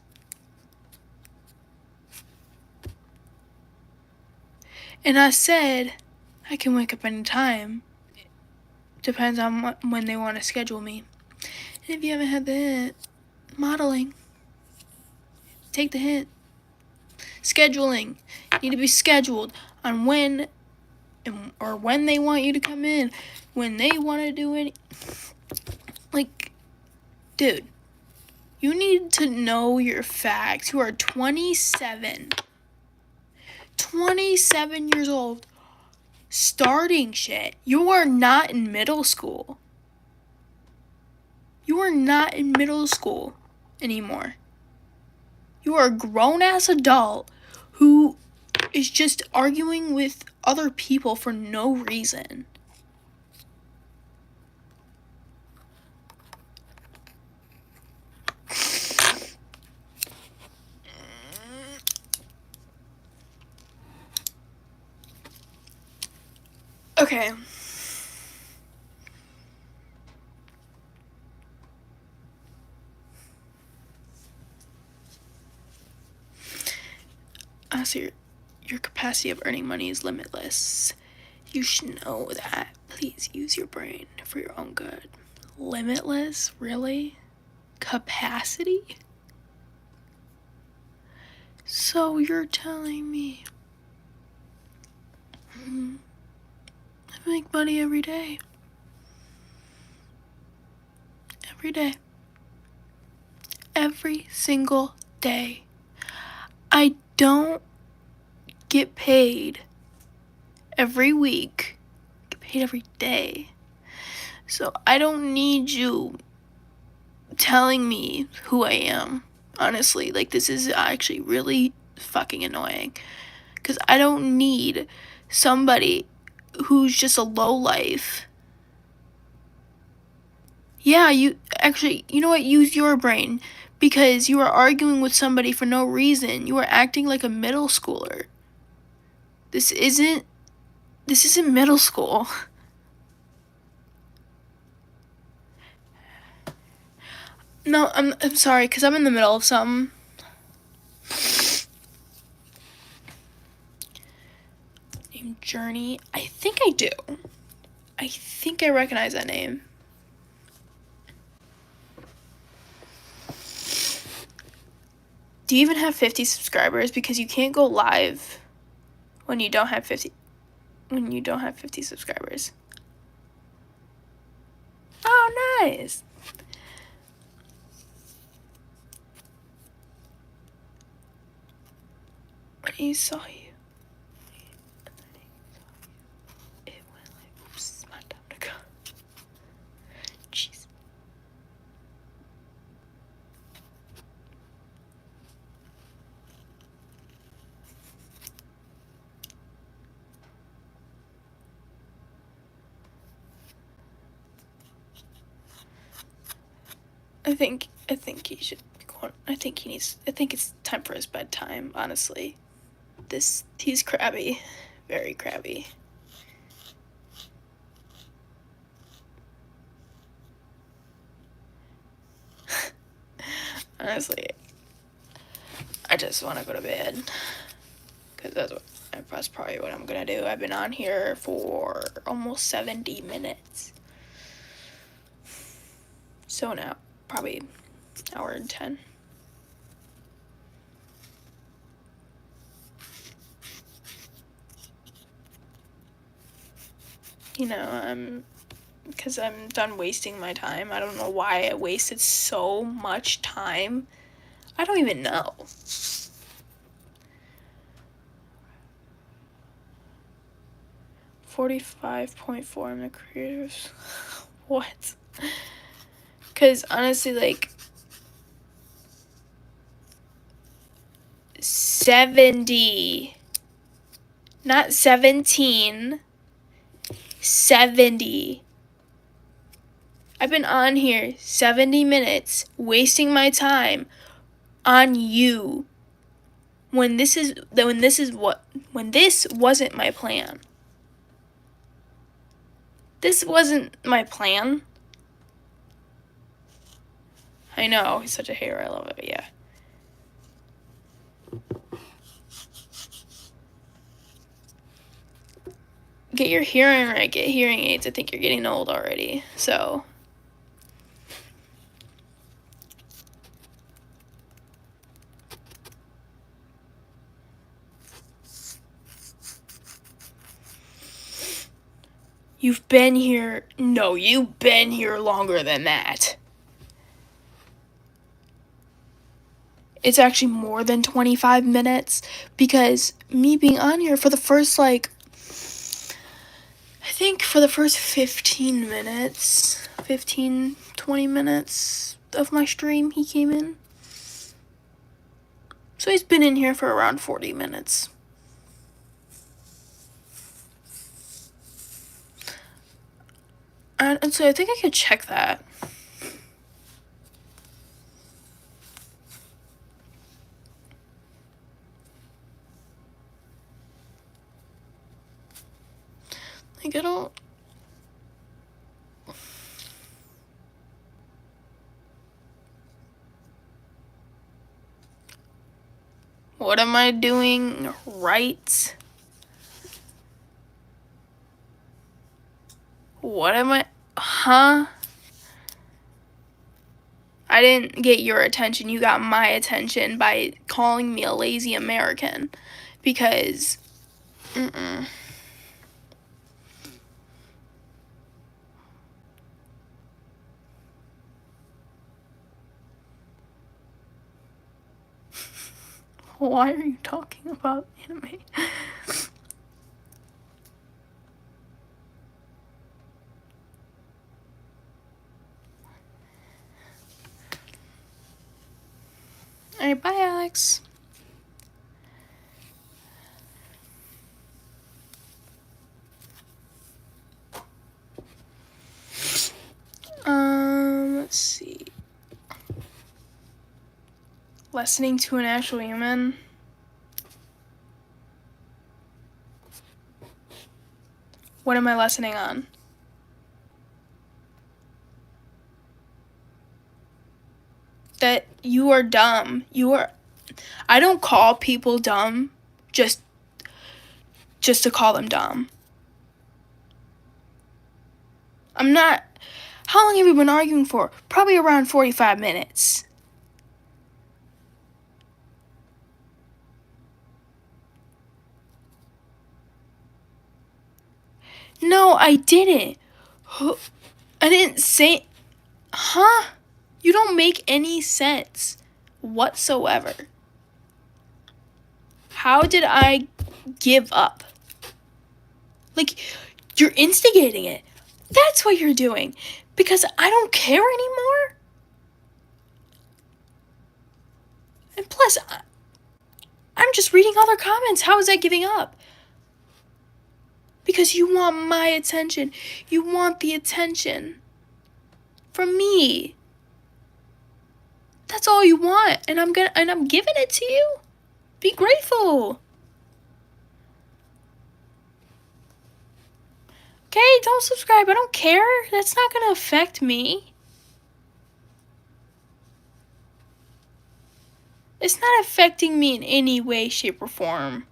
And I said, I can wake up anytime. Depends on when they want to schedule me. And if you haven't had the hint, modeling. Take the hint. Scheduling. You need to be scheduled on when they want you to come in. When they want to do any... Like, dude, you need to know your facts. You are 27. 27 years old. Starting shit. You are not in middle school. You are not in middle school anymore. You are a grown-ass adult who is just arguing with other people for no reason. Okay. So your capacity of earning money is limitless. You should know that. Please use your brain for your own good. Limitless? Really? Capacity? So you're telling me I make money every day. Every day. Every single day. I don't get paid every week. I get paid every day. So I don't need you telling me who I am. Honestly, like, this is actually really fucking annoying. Because I don't need somebody who's just a lowlife. Yeah, you know what? Use your brain. Because you are arguing with somebody for no reason. You are acting like a middle schooler. This isn't middle school. No, I'm sorry, because I'm in the middle of something. Name Journey. I think I do. I think I recognize that name. Do you even have 50 subscribers? Because you can't go live when you don't have 50 subscribers. Oh, nice. When he saw you. It went like, oops, it's my time to go. Jeez. I think he should be going. I think it's time for his bedtime, honestly. He's crabby. Very crabby. Honestly, I just want to go to bed. Because that's probably what I'm gonna do. I've been on here for almost 70 minutes. So now, probably an hour and 10. You know, because I'm done wasting my time. I don't know why I wasted so much time. I don't even know. $45.4 in the creators. What? Because honestly, like 70, not 17, 70. I've been on here 70 minutes wasting my time on you when this wasn't my plan. This wasn't my plan. I know, he's such a hater, I love it, but yeah. Get your hearing right, get hearing aids. I think you're getting old already, so. You've been here longer than that. It's actually more than 25 minutes because me being on here for the first, I think for the first 15 minutes, 20 minutes of my stream, he came in. So he's been in here for around 40 minutes. And so I think I could check that. Like, I don't. What am I doing right? What am I? Huh? I didn't get your attention. You got my attention by calling me a lazy American. Because, Why are you talking about anime? Alright, bye, Alex. Let's see. Listening to an actual human. What am I lessening on? That you are dumb. I don't call people dumb just to call them dumb. I'm not. How long have you been arguing for? Probably around 45 minutes. No, I didn't. I didn't say. Huh? You don't make any sense whatsoever. How did I give up? Like, you're instigating it. That's what you're doing. Because I don't care anymore. And plus, I'm just reading other comments. How is that giving up? Because you want my attention. You want the attention from me. That's all you want, and I'm giving it to you. Be grateful. Okay, don't subscribe. I don't care. That's not gonna affect me. It's not affecting me in any way, shape, or form.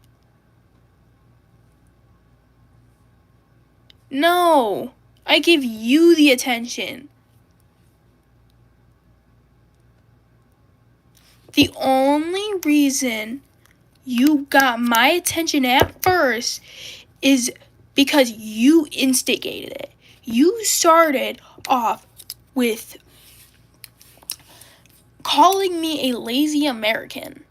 No, I give you the attention. The only reason you got my attention at first is because you instigated it. You started off with calling me a lazy American.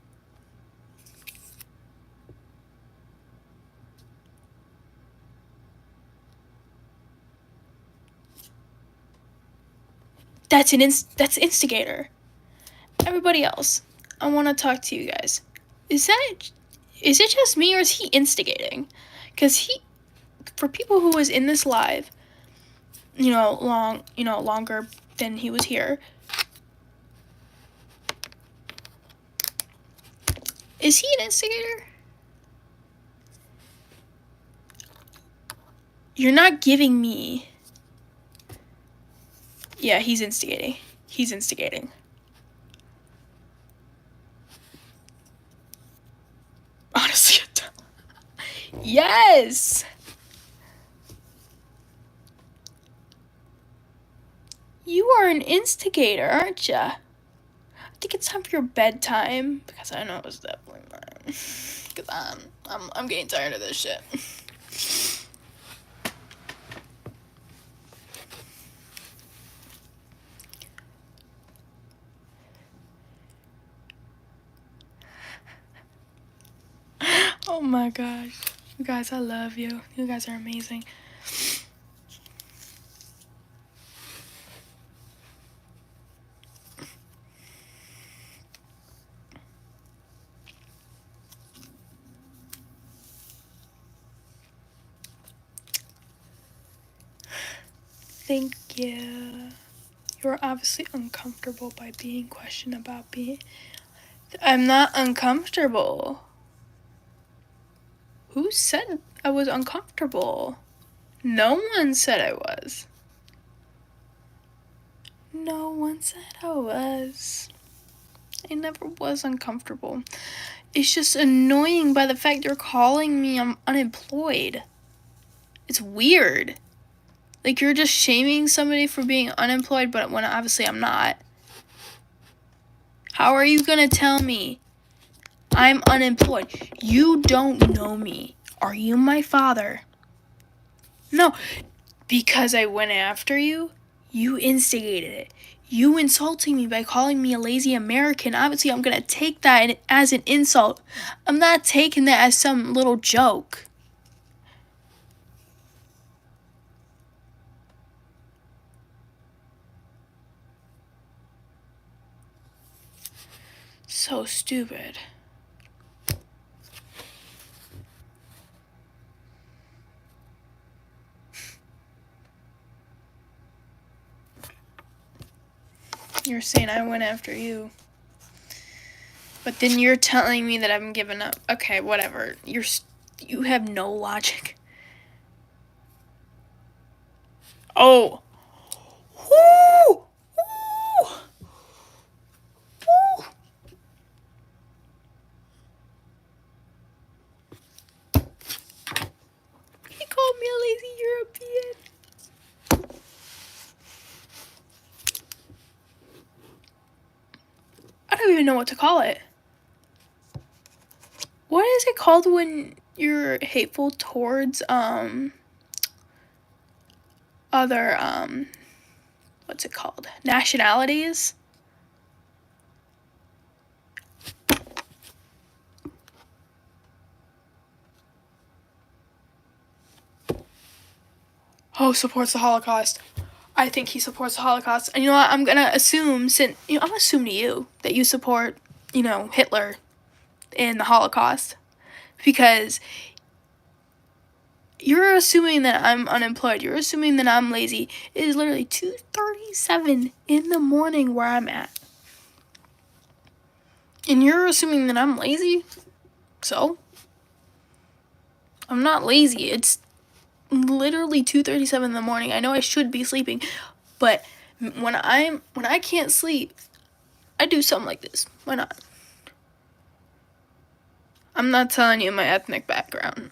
That's instigator. Everybody else, I want to talk to you guys. Is it just me, or is he instigating? Because for people who was in this live, longer than he was here, is he an instigator? You're not giving me. Yeah, he's instigating. He's instigating. Honestly, yes. You are an instigator, aren't ya? I think it's time for your bedtime, because I know it was definitely mine. Because I'm getting tired of this shit. Oh my gosh. You guys, I love you. You guys are amazing. Thank you. You're obviously uncomfortable by being questioned about being. I'm not uncomfortable. Who said I was uncomfortable? No one said I was. No one said I was. I never was uncomfortable. It's just annoying by the fact you're calling me unemployed. It's weird. Like, you're just shaming somebody for being unemployed, but when obviously I'm not. How are you gonna tell me I'm unemployed? You don't know me. Are you my father? No. Because I went after you, you instigated it. You insulting me by calling me a lazy American. Obviously, I'm gonna take that as an insult. I'm not taking that as some little joke. So stupid. You're saying I went after you. But then you're telling me that I'm giving up. Okay, whatever. You have no logic. Oh. Woo! Woo! Woo! He called me a lazy European. I don't even know what to call it. What is it called when you're hateful towards other what's it called? Nationalities? Oh, supports the Holocaust. I think he supports the Holocaust. And you know what? I'm gonna assume, I'm gonna assume to you that you support, Hitler in the Holocaust. Because you're assuming that I'm unemployed. You're assuming that I'm lazy. It is literally 2:37 in the morning where I'm at. And you're assuming that I'm lazy? So? I'm not lazy. It's literally 2:37 in the morning. I know I should be sleeping, but when I can't sleep, I do something like this. Why not? I'm not telling you my ethnic background.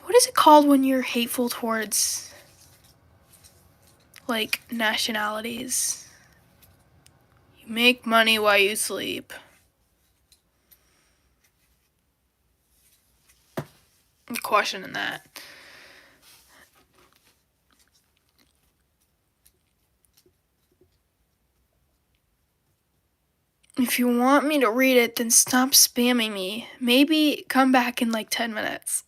What is it called when you're hateful towards, like, nationalities? You make money while you sleep. I'm questioning that. If you want me to read it, then stop spamming me. Maybe come back in like 10 minutes.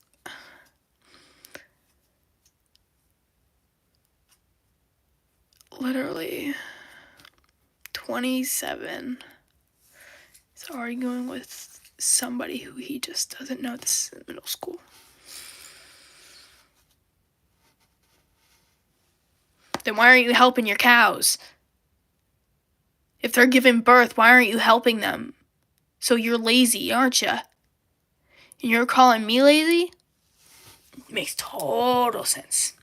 Literally 27. He's arguing with somebody who he just doesn't know. This is in middle school. Then why aren't you helping your cows? If they're giving birth, why aren't you helping them? So you're lazy, aren't you? And you're calling me lazy? It makes total sense.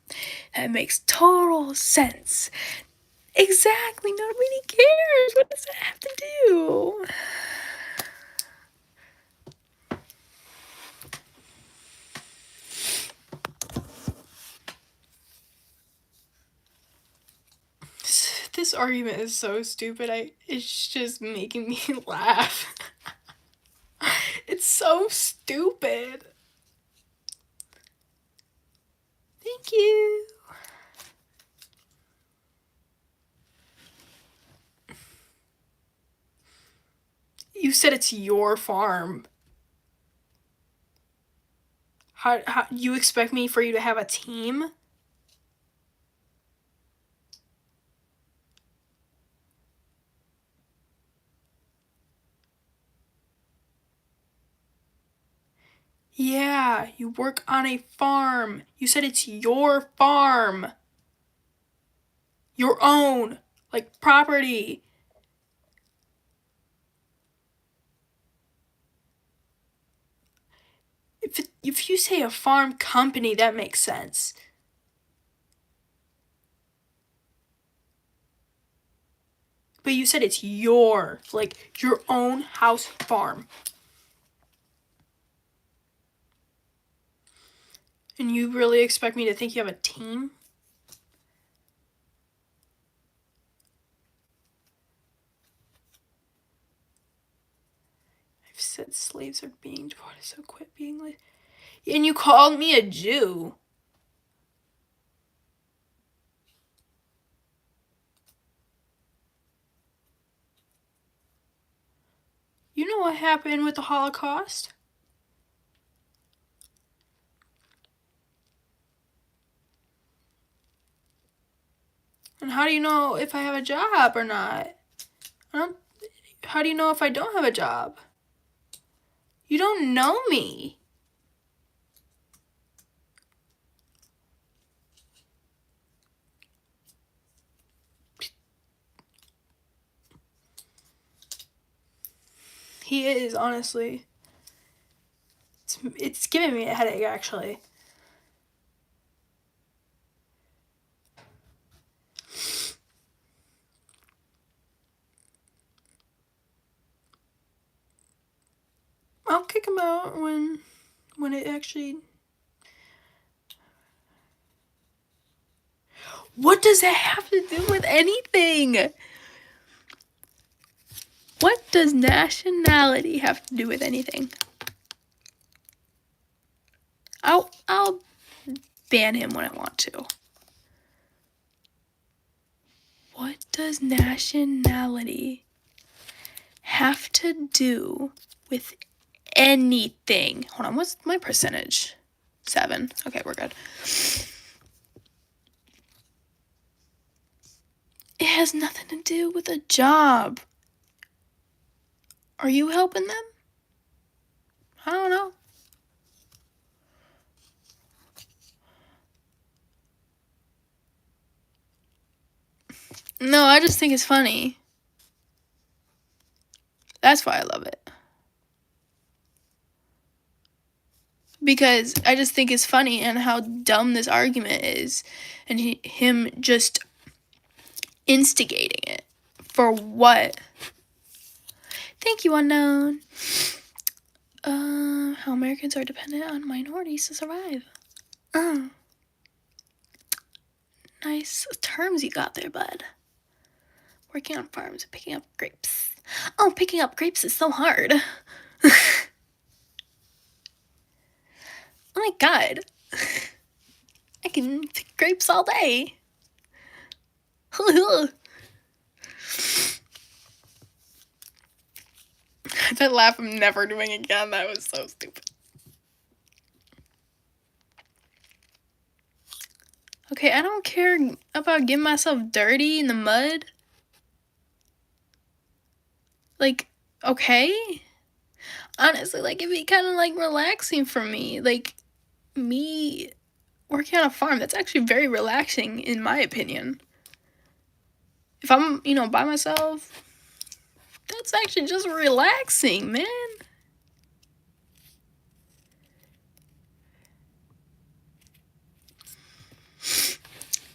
That makes total sense. Exactly. Nobody cares. What does that have to do? This argument is so stupid. It's just making me laugh. It's so stupid. Thank you. You said it's your farm. How you expect me for you to have a team? Yeah, you work on a farm. You said it's your farm. Your own, like property. If you say a farm company, that makes sense. But you said it's your own house farm. And you really expect me to think you have a team? I've said slaves are being deported, so quit being like. And you called me a Jew. You know what happened with the Holocaust? And how do you know if I have a job or not? How do you know if I don't have a job? You don't know me. He is, honestly. It's giving me a headache, actually. about when it actually... What does that have to do with anything? What does nationality have to do with anything? I'll ban him when I want to. What does nationality have to do with anything? Hold on, what's my percentage? 7. Okay, we're good. It has nothing to do with a job. Are you helping them? I don't know. No, I just think it's funny. That's why I love it. Because I just think it's funny and how dumb this argument is. And him just instigating it. For what? Thank you, unknown. How Americans are dependent on minorities to survive. Nice terms you got there, bud. Working on farms and picking up grapes. Oh, picking up grapes is so hard. Oh my god. I can pick grapes all day. That laugh I'm never doing again. That was so stupid. Okay, I don't care about getting myself dirty in the mud. Like, okay? Honestly, like, it'd be kind of, like, relaxing for me. Like, me working on a farm, that's actually very relaxing, in my opinion. If I'm, by myself, that's actually just relaxing, man.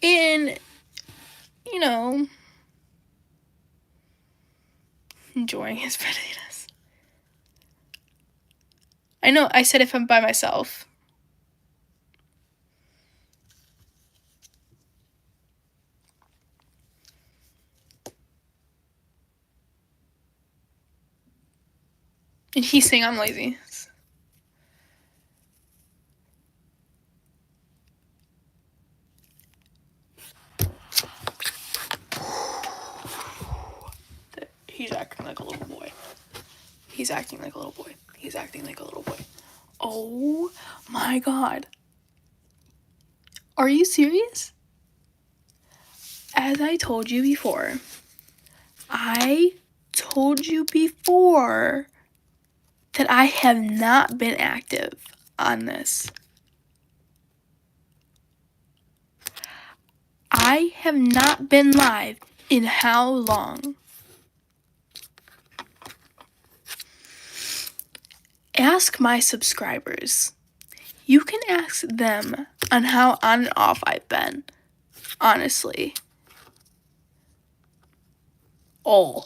And, enjoying his potatoes. I know, I said if I'm by myself. And he's saying I'm lazy. He's acting like a little boy. He's acting like a little boy. He's acting like a little boy. Oh my god. Are you serious? As I told you before, that I have not been active on this. I have not been live in how long? Ask my subscribers. You can ask them on how on and off I've been. Honestly. Oh.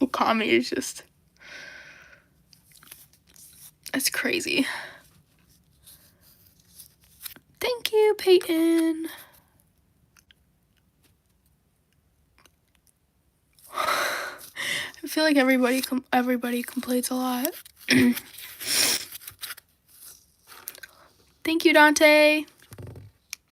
Okami is just... That's crazy. Thank you, Peyton. I feel like everybody complains a lot. Thank you, Dante.